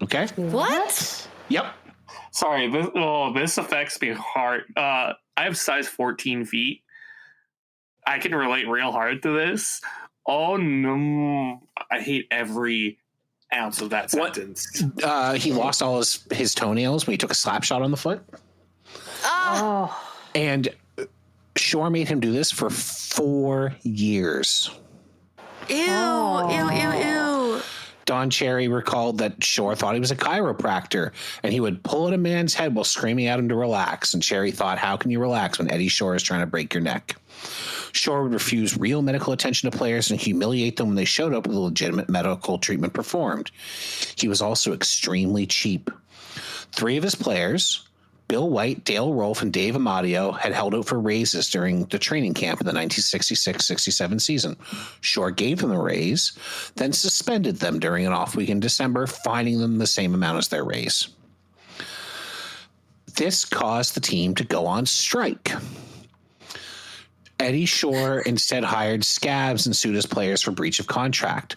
Okay? What? Yep. Sorry, this affects me hard. I have size 14 feet. I can relate real hard to this. Oh, no. I hate every ounce of that sentence. He lost all his toenails when he took a slap shot on the foot. Oh. And Shore made him do this for 4 years. Ew. Don Cherry recalled that Shore thought he was a chiropractor, and he would pull at a man's head while screaming at him to relax. And Cherry thought, how can you relax when Eddie Shore is trying to break your neck? Shore would refuse real medical attention to players and humiliate them when they showed up with legitimate medical treatment performed. He was also extremely cheap. 3 of his players, Bill White, Dale Rolfe, and Dave Amadio, had held out for raises during the training camp in the 1966-67 season. Shore gave them a raise, then suspended them during an off week in December, fining them the same amount as their raise. This caused the team to go on strike. Eddie Shore instead hired scabs and sued his players for breach of contract.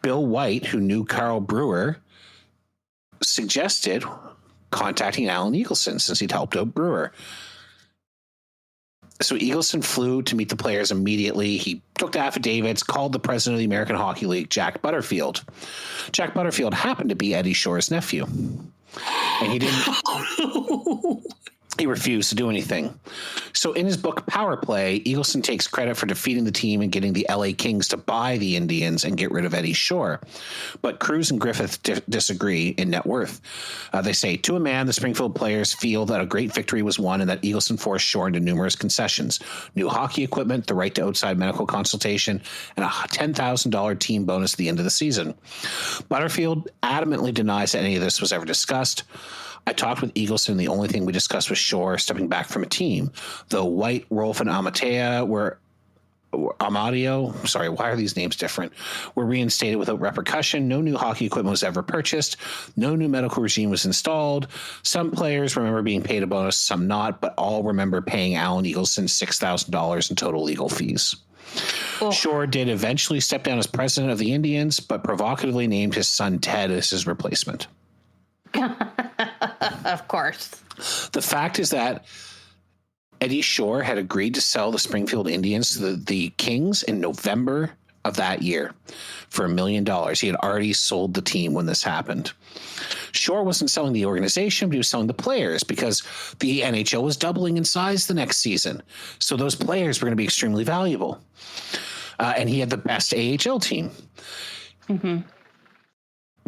Bill White, who knew Carl Brewer, suggested contacting Alan Eagleson since he'd helped out Brewer. So Eagleson flew to meet the players immediately. He took the affidavits, called the president of the American Hockey League, Jack Butterfield. Jack Butterfield happened to be Eddie Shore's nephew. And he didn't... He refused to do anything. So in his book Power Play, Eagleson takes credit for defeating the team and getting the LA Kings to buy the Indians and get rid of Eddie Shore. But Cruz and Griffith disagree in net worth. They say, to a man, the Springfield players feel that a great victory was won and that Eagleson forced Shore into numerous concessions. New hockey equipment, the right to outside medical consultation, and a $10,000 team bonus at the end of the season. Butterfield adamantly denies that any of this was ever discussed. I talked with Eagleson, and the only thing we discussed was Shore stepping back from a team. Though White, Rolfe, and Amadio were reinstated without repercussion. No new hockey equipment was ever purchased. No new medical regime was installed. Some players remember being paid a bonus, some not, but all remember paying Alan Eagleson $6,000 in total legal fees. Oh. Shore did eventually step down as president of the Indians, but provocatively named his son Ted as his replacement. Of course. The fact is that Eddie Shore had agreed to sell the Springfield Indians to the Kings in November of that year for $1 million. He had already sold the team when this happened. Shore wasn't selling the organization, but he was selling the players because the NHL was doubling in size the next season. So those players were going to be extremely valuable. And he had the best AHL team. Mm-hmm.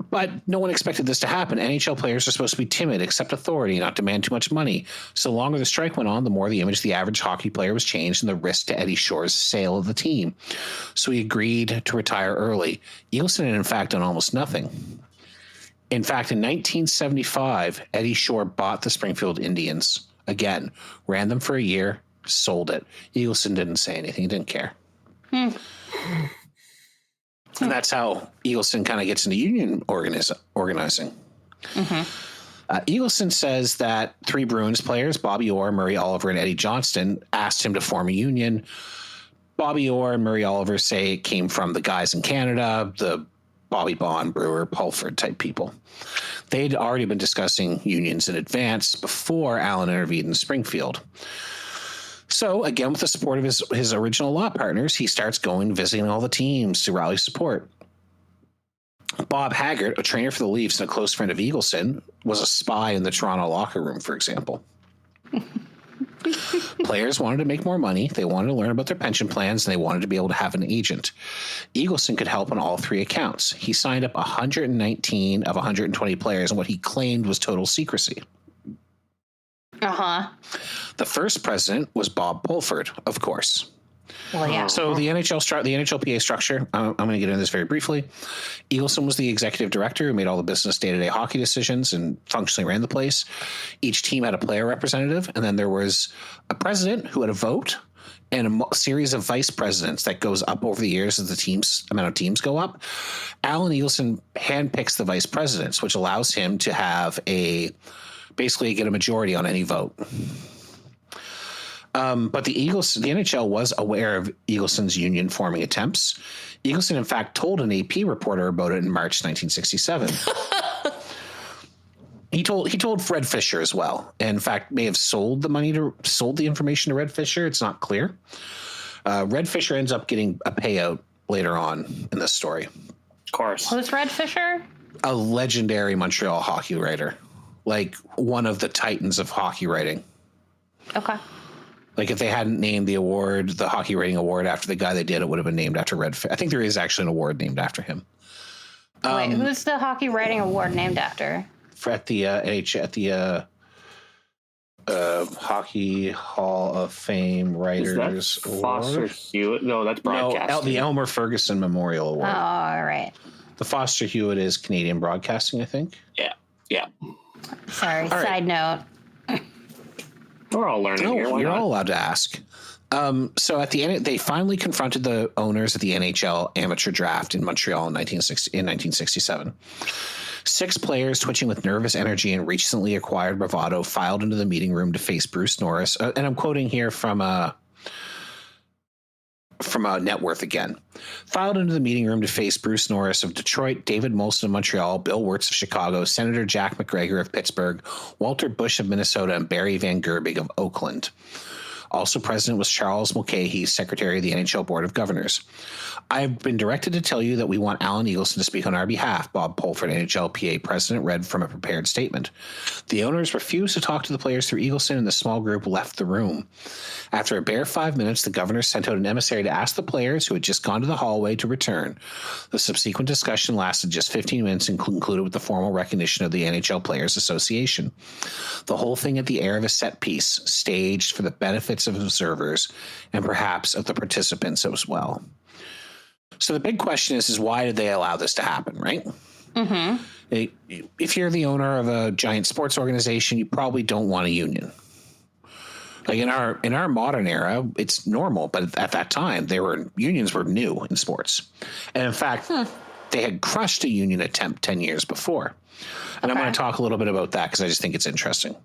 But no one expected this to happen. NHL players are supposed to be timid, accept authority, not demand too much money. So the longer the strike went on, the more the image of the average hockey player was changed and the risk to Eddie Shore's sale of the team. So he agreed to retire early. Eagleson had, in fact, done almost nothing. In fact, in 1975, Eddie Shore bought the Springfield Indians again, ran them for a year, sold it. Eagleson didn't say anything. He didn't care. And that's how Eagleson kind of gets into union organizing. Eagleson says that 3 Bruins players, Bobby Orr, Murray Oliver, and Eddie Johnston, asked him to form a union. Bobby Orr and Murray Oliver say it came from the guys in Canada, the Bobby Bond, Brewer, Pulford type people. They'd already been discussing unions in advance before Allen intervened in Springfield. So, again, with the support of his original law partners, he starts going, visiting all the teams to rally support. Bob Haggart, a trainer for the Leafs and a close friend of Eagleson, was a spy in the Toronto locker room, for example. Players wanted to make more money, they wanted to learn about their pension plans, and they wanted to be able to have an agent. Eagleson could help on all 3 accounts. He signed up 119 of 120 players in what he claimed was total secrecy. The first president was Bob Pulford, of course. Well, yeah. So the NHLPA structure, I'm going to get into this very briefly. Eagleson was the executive director who made all the business day-to-day hockey decisions and functionally ran the place. Each team had a player representative, and then there was a president who had a vote and a series of vice presidents that goes up over the years as the amount of teams go up. Alan Eagleson handpicks the vice presidents, which allows him to have basically get a majority on any vote. But the NHL was aware of Eagleson's union forming attempts. Eagleson, in fact, told an AP reporter about it in March 1967. He told Fred Fisher as well. And in fact, may have sold the information to Red Fisher. It's not clear. Red Fisher ends up getting a payout later on in this story. Of course. Who's Red Fisher? A legendary Montreal hockey writer, like one of the titans of hockey writing. Okay. Like if they hadn't named the award, the hockey rating award, after the guy they did, it would have been named after Red Fisher. I think there is actually an award named after him. Wait, who's the hockey writing award named after? At the Hockey Hall of Fame Writers Is that Foster Award. Hewitt? No, that's broadcasting. No, the Elmer Ferguson Memorial Oh, Award. all right. The Foster Hewitt is Canadian Broadcasting, I think. Yeah. Sorry, All right. side note. We're all learning No, here. Why you're not? all allowed to ask. So at the end, they finally confronted the owners of the NHL amateur draft in Montreal in 1967. 6 players twitching with nervous energy and recently acquired bravado filed into the meeting room to face Bruce Norris. And I'm quoting here from Net Worth again. Filed into the meeting room to face Bruce Norris of Detroit, David Molson of Montreal, Bill Wirtz of Chicago, Senator Jack McGregor of Pittsburgh, Walter Bush of Minnesota, and Barry Van Gerbig of Oakland. Also present was Charles Mulcahy, Secretary of the NHL Board of Governors. I've been directed to tell you that we want Alan Eagleson to speak on our behalf, Bob Pulford, NHLPA president, read from a prepared statement. The owners refused to talk to the players through Eagleson, and the small group left the room. After a bare 5 minutes, the governor sent out an emissary to ask the players who had just gone to the hallway to return. The subsequent discussion lasted just 15 minutes and concluded with the formal recognition of the NHL Players Association. The whole thing had the air of a set piece, staged for the benefits of observers and perhaps of the participants as well. So the big question is why did they allow this to happen, right? Mm-hmm. If you're the owner of a giant sports organization, you probably don't want a union. Like in our modern era, it's normal, but at that time, unions were new in sports, and in fact, they had crushed a union attempt 10 years before. And I'm going to talk a little bit about that because I just think it's interesting.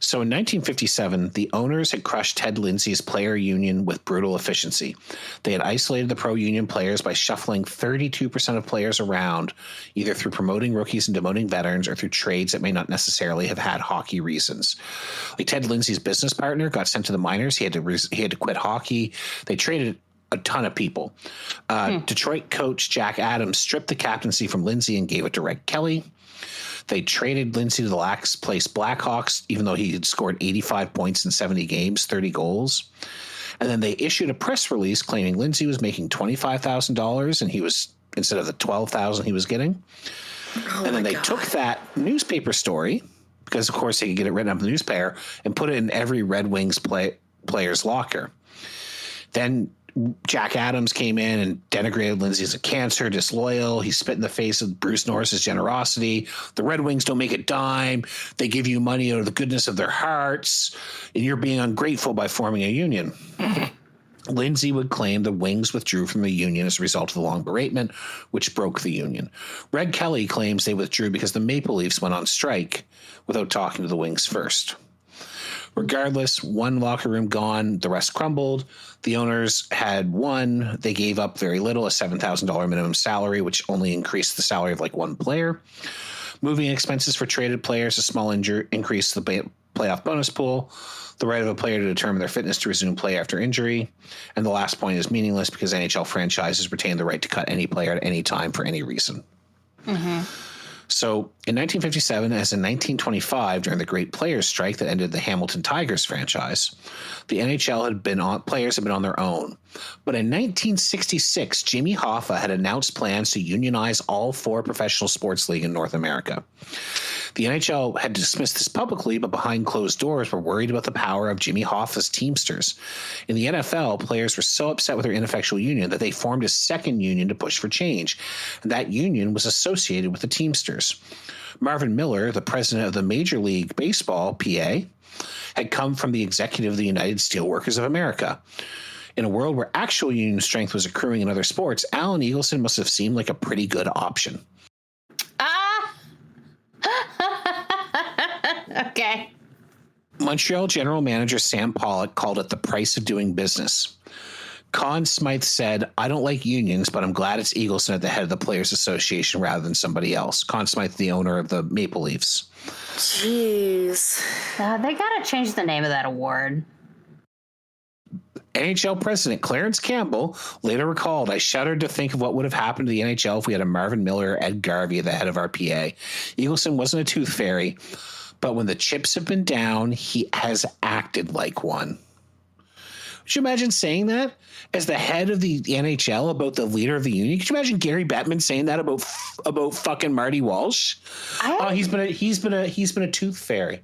So in 1957, the owners had crushed Ted Lindsay's player union with brutal efficiency. They had isolated the pro union players by shuffling 32% of players around, either through promoting rookies and demoting veterans or through trades that may not necessarily have had hockey reasons. Like Ted Lindsay's business partner got sent to the minors. He had to quit hockey. They traded a ton of people. Detroit coach Jack Adams stripped the captaincy from Lindsay and gave it to Red Kelly. They traded Lindsay to the last place Blackhawks, even though he had scored 85 points in 70 games, 30 goals. And then they issued a press release claiming Lindsay was making $25,000 and he was, instead of the $12,000 he was getting. And then they took that newspaper story, because of course they could get it written up in the newspaper, and put it in every Red Wings player's locker. Then Jack Adams came in and denigrated Lindsay as a cancer, disloyal. He spit in the face of Bruce Norris's generosity. The Red Wings don't make a dime. They give you money out of the goodness of their hearts, and you're being ungrateful by forming a union. Lindsay would claim the Wings withdrew from the union as a result of the long beratement, which broke the union. Red Kelly claims they withdrew because the Maple Leafs went on strike without talking to the Wings first. Regardless, one locker room gone, the rest crumbled. The owners had won. They gave up very little, a $7,000 minimum salary, which only increased the salary of like one player. Moving expenses for traded players, a small increase to the playoff bonus pool, the right of a player to determine their fitness to resume play after injury. And the last point is meaningless because NHL franchises retain the right to cut any player at any time for any reason. Mm-hmm. So in 1957, as in 1925, during the Great Players' Strike that ended the Hamilton Tigers franchise, the NHL players had been on their own. But in 1966, Jimmy Hoffa had announced plans to unionize all 4 professional sports leagues in North America. The NHL had dismissed this publicly, but behind closed doors were worried about the power of Jimmy Hoffa's Teamsters. In the NFL, players were so upset with their ineffectual union that they formed a second union to push for change. And that union was associated with the Teamsters. Marvin Müller, the president of the Major League Baseball, PA, had come from the executive of the United Steelworkers of America. In a world where actual union strength was accruing in other sports, Alan Eagleson must have seemed like a pretty good option. Okay. Montreal general manager Sam Pollock called it the price of doing business. Conn Smythe said, "I don't like unions, but I'm glad it's Eagleson at the head of the Players Association rather than somebody else." Conn Smythe, the owner of the Maple Leafs. Jeez. They got to change the name of that award. NHL president Clarence Campbell later recalled, "I shuddered to think of what would have happened to the NHL if we had a Marvin Müller or Ed Garvey at the head of our PA. Eagleson wasn't a tooth fairy, but when the chips have been down, he has acted like one." Would you imagine saying that as the head of the NHL about the leader of the union? Could you imagine Gary Bettman saying that about fucking Marty Walsh? He's been a tooth fairy.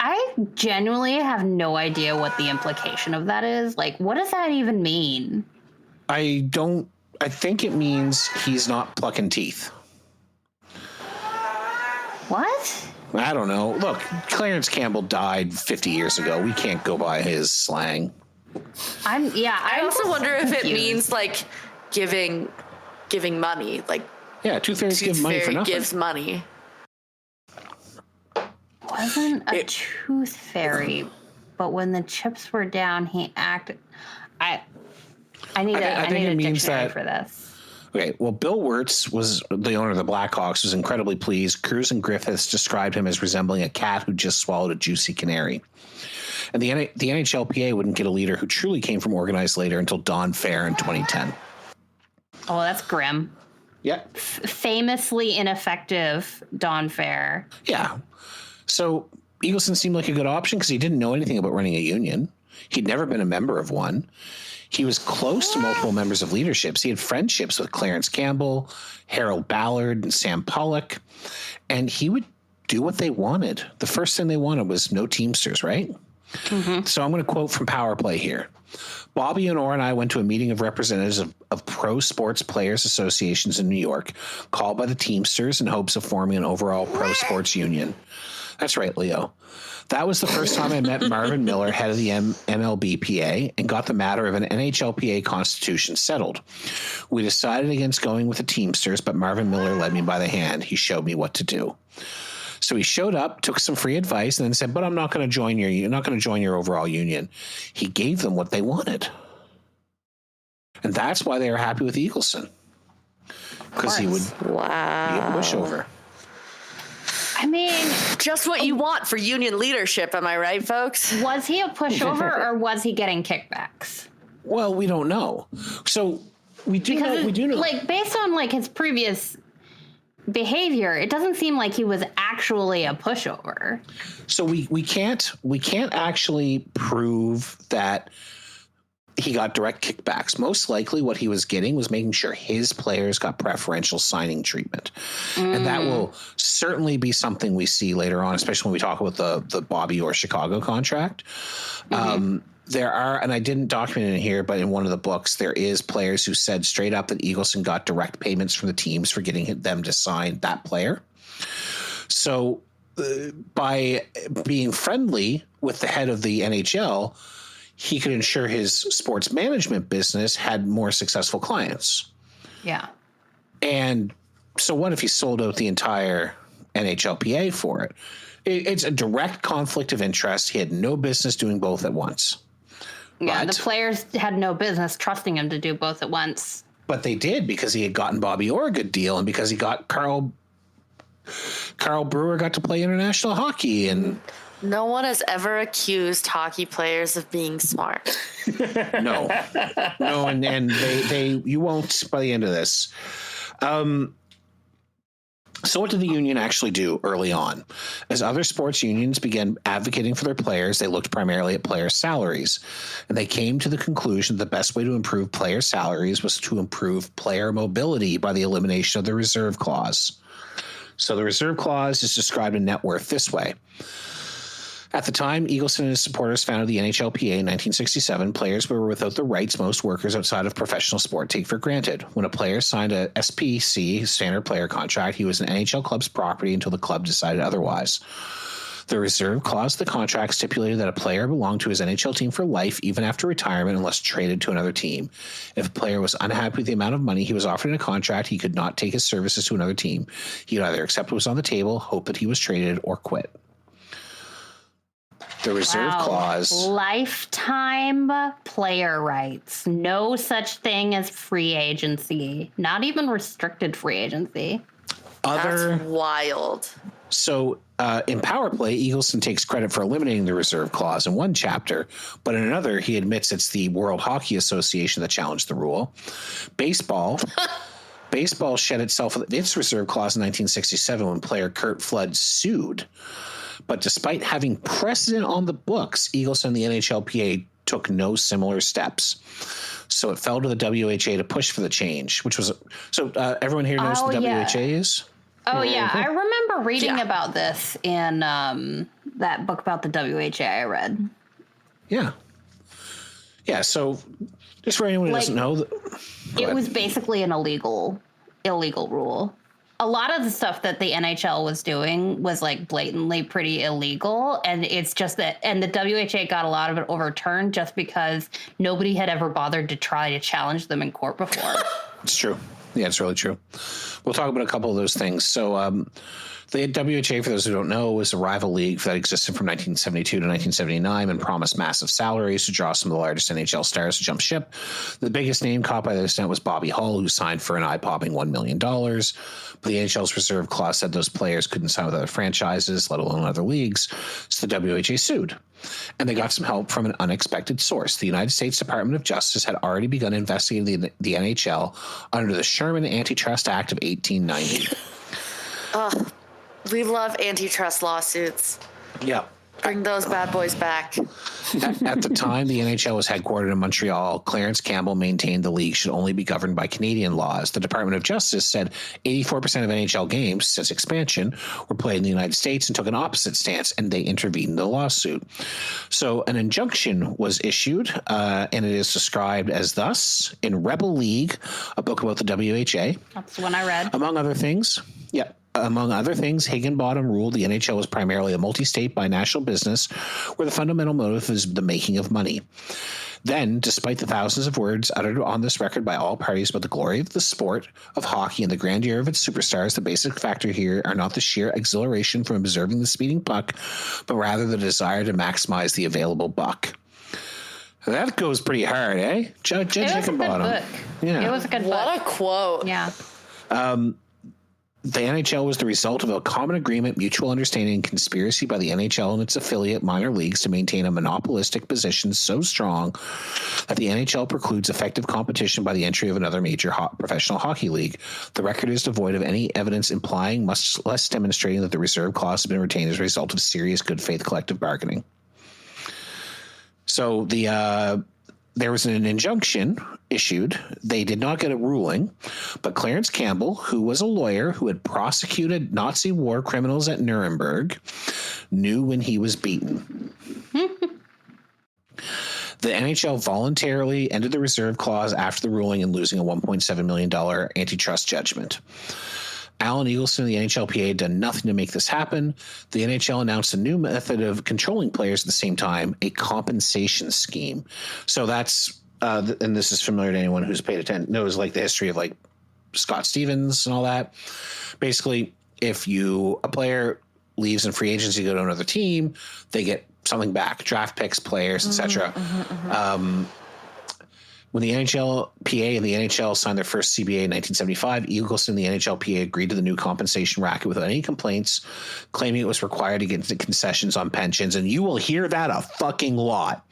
I genuinely have no idea what the implication of that is. Like, what does that even mean? I think it means he's not plucking teeth. What? I don't know. Look, Clarence Campbell died 50 years ago. We can't go by his slang. I also wonder if it means like giving money. Like, yeah, tooth fairies give money for nothing. Gives money. Wasn't a tooth fairy, but when the chips were down, he acted. I need a dictionary for this. Okay, well, Bill Wirtz was the owner of the Blackhawks, was incredibly pleased. Cruz and Griffiths described him as resembling a cat who just swallowed a juicy canary. And the NHLPA wouldn't get a leader who truly came from organized labor until Don Fair in 2010. Oh, that's grim. Yeah. Famously ineffective Don Fair. Yeah. So Eagleson seemed like a good option because he didn't know anything about running a union. He'd never been a member of one. He was close to multiple members of leaderships. He had friendships with Clarence Campbell, Harold Ballard, and Sam Pollock. And he would do what they wanted. The first thing they wanted was no Teamsters, right? Mm-hmm. So I'm going to quote from Power Play here. "Bobby and Orr and I went to a meeting of representatives of pro sports players associations in New York, called by the Teamsters in hopes of forming an overall pro sports union." That's right, Leo. "That was the first time I met Marvin Müller, head of the MLBPA, and got the matter of an NHLPA constitution settled. We decided against going with the Teamsters, but Marvin Müller led me by the hand. He showed me what to do." So he showed up, took some free advice, and then said, "But I'm not going to join you're not going to join your overall union." He gave them what they wanted, and that's why they were happy with Eagleson, because he would be a pushover. I mean, just what you want for union leadership. Am I right, folks? Was he a pushover or was he getting kickbacks? Well, we don't know. So we do know. Like, based on like his previous behavior, it doesn't seem like he was actually a pushover. So we can't actually prove that he got direct kickbacks. Most likely what he was getting was making sure his players got preferential signing treatment. And that will certainly be something we see later on, especially when we talk about the Bobby Orr Chicago contract. There are, and I didn't document it here, but in one of the books, there is players who said straight up that Eagleson got direct payments from the teams for getting them to sign that player. So by being friendly with the head of the NHL, he could ensure his sports management business had more successful clients. Yeah. And so what if he sold out the entire NHLPA for it? It's a direct conflict of interest. He had no business doing both at once. Yeah, the players had no business trusting him to do both at once. But they did, because he had gotten Bobby Orr a good deal, and because he got Carl Brewer got to play international hockey. And no one has ever accused hockey players of being smart. No, and they you won't by the end of this. So what did the union actually do early on? As other sports unions began advocating for their players, they looked primarily at player salaries. And they came to the conclusion that the best way to improve player salaries was to improve player mobility by the elimination of the reserve clause. So the reserve clause is described in net worth this way. At the time, Eagleson and his supporters founded the NHLPA in 1967. Players were without the rights most workers outside of professional sport take for granted. When a player signed a SPC, standard player contract, he was an NHL club's property until the club decided otherwise. The reserve clause of the contract stipulated that a player belonged to his NHL team for life, even after retirement, unless traded to another team. If a player was unhappy with the amount of money he was offered in a contract, he could not take his services to another team. He could either accept what was on the table, hope that he was traded, or quit. The reserve clause. Lifetime player rights. No such thing as free agency. Not even restricted free agency. That's wild. So in Power Play, Eagleson takes credit for eliminating the reserve clause in one chapter, but in another, he admits it's the World Hockey Association that challenged the rule. Baseball shed itself its reserve clause in 1967 when player Curt Flood sued. But despite having precedent on the books, Eagleson and the NHLPA took no similar steps. So it fell to the WHA to push for the change, which was everyone here knows what the WHA is? Oh, yeah. I remember reading about this in that book about the WHA I read. Yeah. Yeah. So just for anyone who doesn't know, it was basically an illegal rule. A lot of the stuff that the NHL was doing was like blatantly pretty illegal. And it's just that, and the WHA got a lot of it overturned just because nobody had ever bothered to try to challenge them in court before. It's true. Yeah, it's really true. We'll talk about a couple of those things. So the WHA, for those who don't know, was a rival league that existed from 1972 to 1979 and promised massive salaries to draw some of the largest NHL stars to jump ship. The biggest name caught by this event was Bobby Hull, who signed for an eye-popping $1 million. But the NHL's reserve clause said those players couldn't sign with other franchises, let alone other leagues. So the WHA sued. And they got some help from an unexpected source. The United States Department of Justice had already begun investigating the NHL under the Sherman Antitrust Act of 1890. We love antitrust lawsuits. Yeah. Bring those bad boys back. At the time, the NHL was headquartered in Montreal. Clarence Campbell maintained the league should only be governed by Canadian laws. The Department of Justice said 84% of NHL games since expansion were played in the United States and took an opposite stance, and they intervened in the lawsuit. So an injunction was issued, and it is described as thus in Rebel League, a book about the WHA. That's the one I read. Among other things, Higginbottom ruled the NHL was primarily a multi-state binational business where the fundamental motive is the making of money. Then, despite the thousands of words uttered on this record by all parties about the glory of the sport of hockey and the grandeur of its superstars, the basic factor here are not the sheer exhilaration from observing the speeding puck, but rather the desire to maximize the available buck. That goes pretty hard, eh? Judge Hickenbottom. Book. Yeah. It was a good book. What a quote. Yeah. The NHL was the result of a common agreement, mutual understanding, and conspiracy by the NHL and its affiliate minor leagues to maintain a monopolistic position so strong that the NHL precludes effective competition by the entry of another major professional hockey league. The record is devoid of any evidence implying, much less demonstrating, that the reserve clause has been retained as a result of serious good faith collective bargaining. So there was an injunction issued. They did not get a ruling, but Clarence Campbell, who was a lawyer who had prosecuted Nazi war criminals at Nuremberg, knew when he was beaten. The NHL voluntarily ended the reserve clause after the ruling and losing a $1.7 million antitrust judgment. Alan Eagleson and the NHLPA had done nothing to make this happen. The NHL announced a new method of controlling players at the same time, a compensation scheme. So that's, and this is familiar to anyone who's paid attention, knows like the history of like Scott Stevens and all that. Basically, if a player leaves in free agency, go to another team, they get something back, draft picks, players, etc. When the NHLPA and the NHL signed their first CBA in 1975, Eagleson and the NHLPA agreed to the new compensation racket without any complaints, claiming it was required to get into concessions on pensions. And you will hear that a fucking lot.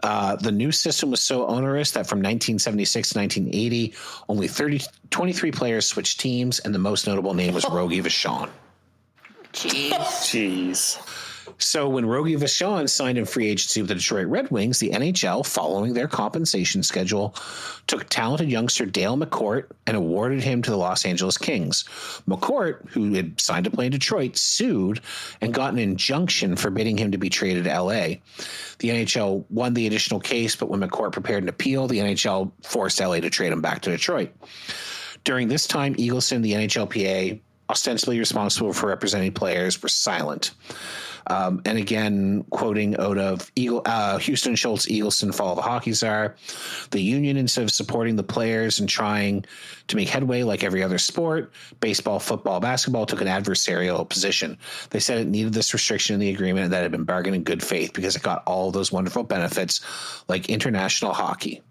The new system was so onerous that from 1976 to 1980, only 23 players switched teams, and the most notable name was Rogie Vachon. Jeez. So when Rogie Vachon signed in free agency with the Detroit Red Wings, the NHL, following their compensation schedule, took talented youngster Dale McCourt and awarded him to the Los Angeles Kings. McCourt, who had signed to play in Detroit, sued and got an injunction forbidding him to be traded to LA. The NHL won the additional case, but when McCourt prepared an appeal, the NHL forced LA to trade him back to Detroit. During this time, Eagleson and the NHLPA, ostensibly responsible for representing players, were silent. And again, quoting out of Houston Schultz, Eagleson, Fall of the Hockey Czar, the union, instead of supporting the players and trying to make headway like every other sport, baseball, football, basketball, took an adversarial position. They said it needed this restriction in the agreement that had been bargained in good faith because it got all those wonderful benefits like international hockey.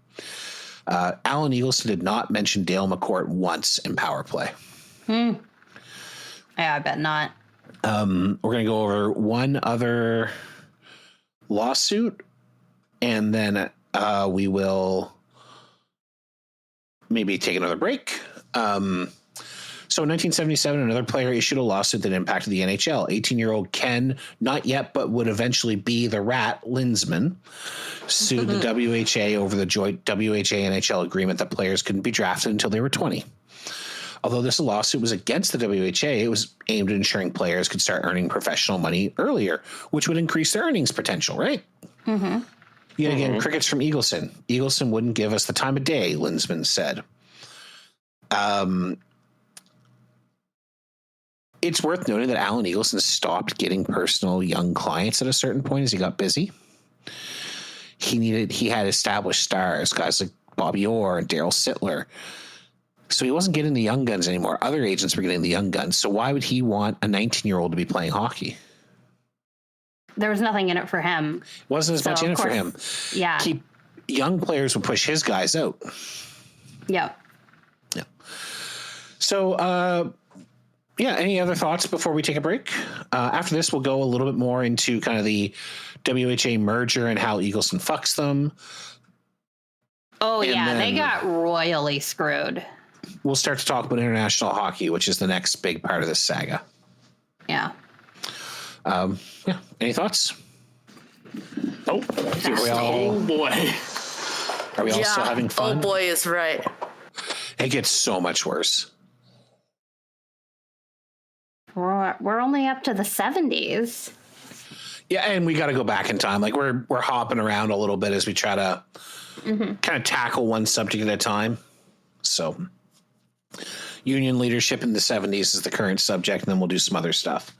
Alan Eagleson did not mention Dale McCourt once in power play. Yeah, I bet not. We're going to go over one other lawsuit, and then we will maybe take another break. So in 1977, another player issued a lawsuit that impacted the NHL. 18-year-old Ken, not yet, but would eventually be the Rat, Linsman, sued the WHA over the joint WHA-NHL agreement that players couldn't be drafted until they were 20. Although this lawsuit was against the WHA, it was aimed at ensuring players could start earning professional money earlier, which would increase their earnings potential, right? Mm-hmm. Yet again, crickets from Eagleson. Eagleson wouldn't give us the time of day, Linsman said. It's worth noting that Alan Eagleson stopped getting personal young clients at a certain point as he got busy. He had established stars, guys like Bobby Orr and Daryl Sittler. So he wasn't getting the young guns anymore. Other agents were getting the young guns. So why would he want a 19-year-old to be playing hockey? There was nothing in it for him. Wasn't as much in it for him. Yeah. Young players would push his guys out. Yep. Yeah. So, any other thoughts before we take a break? After this, we'll go a little bit more into kind of the WHA merger and how Eagleson fucks them. Oh, yeah. They got royally screwed. We'll start to talk about international hockey, which is the next big part of this saga. Yeah. Any thoughts? Oh boy. Are we all still having fun? Oh boy is right. It gets so much worse. We're only up to the 70s. Yeah, and we got to go back in time. Like we're hopping around a little bit as we try to kind of tackle one subject at a time. So union leadership in the 70s is the current subject, and then we'll do some other stuff.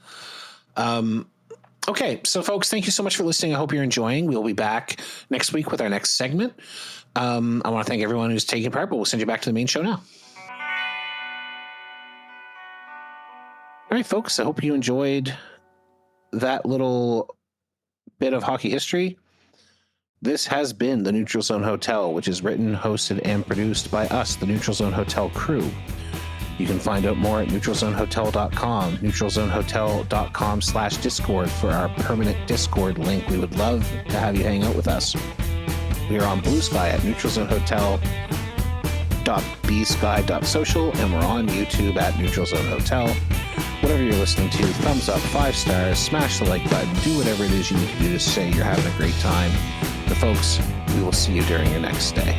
Okay, so folks, thank you so much for listening. I hope you're enjoying. We'll be back next week with our next segment. I want to thank everyone who's taking part, but we'll send you back to the main show now. All right, folks, I hope you enjoyed that little bit of hockey history. This has been the Neutral Zone Hotel, which is written, hosted, and produced by us, the Neutral Zone Hotel crew. You can find out more at neutralzonehotel.com, neutralzonehotel.com/Discord for our permanent Discord link. We would love to have you hang out with us. We are on Bluesky at neutralzonehotel.bsky.social, and we're on YouTube at Neutral Zone Hotel. Whatever you're listening to, thumbs up, 5 stars, smash the like button, do whatever it is you need to do to say you're having a great time. But folks, we will see you during your next stay.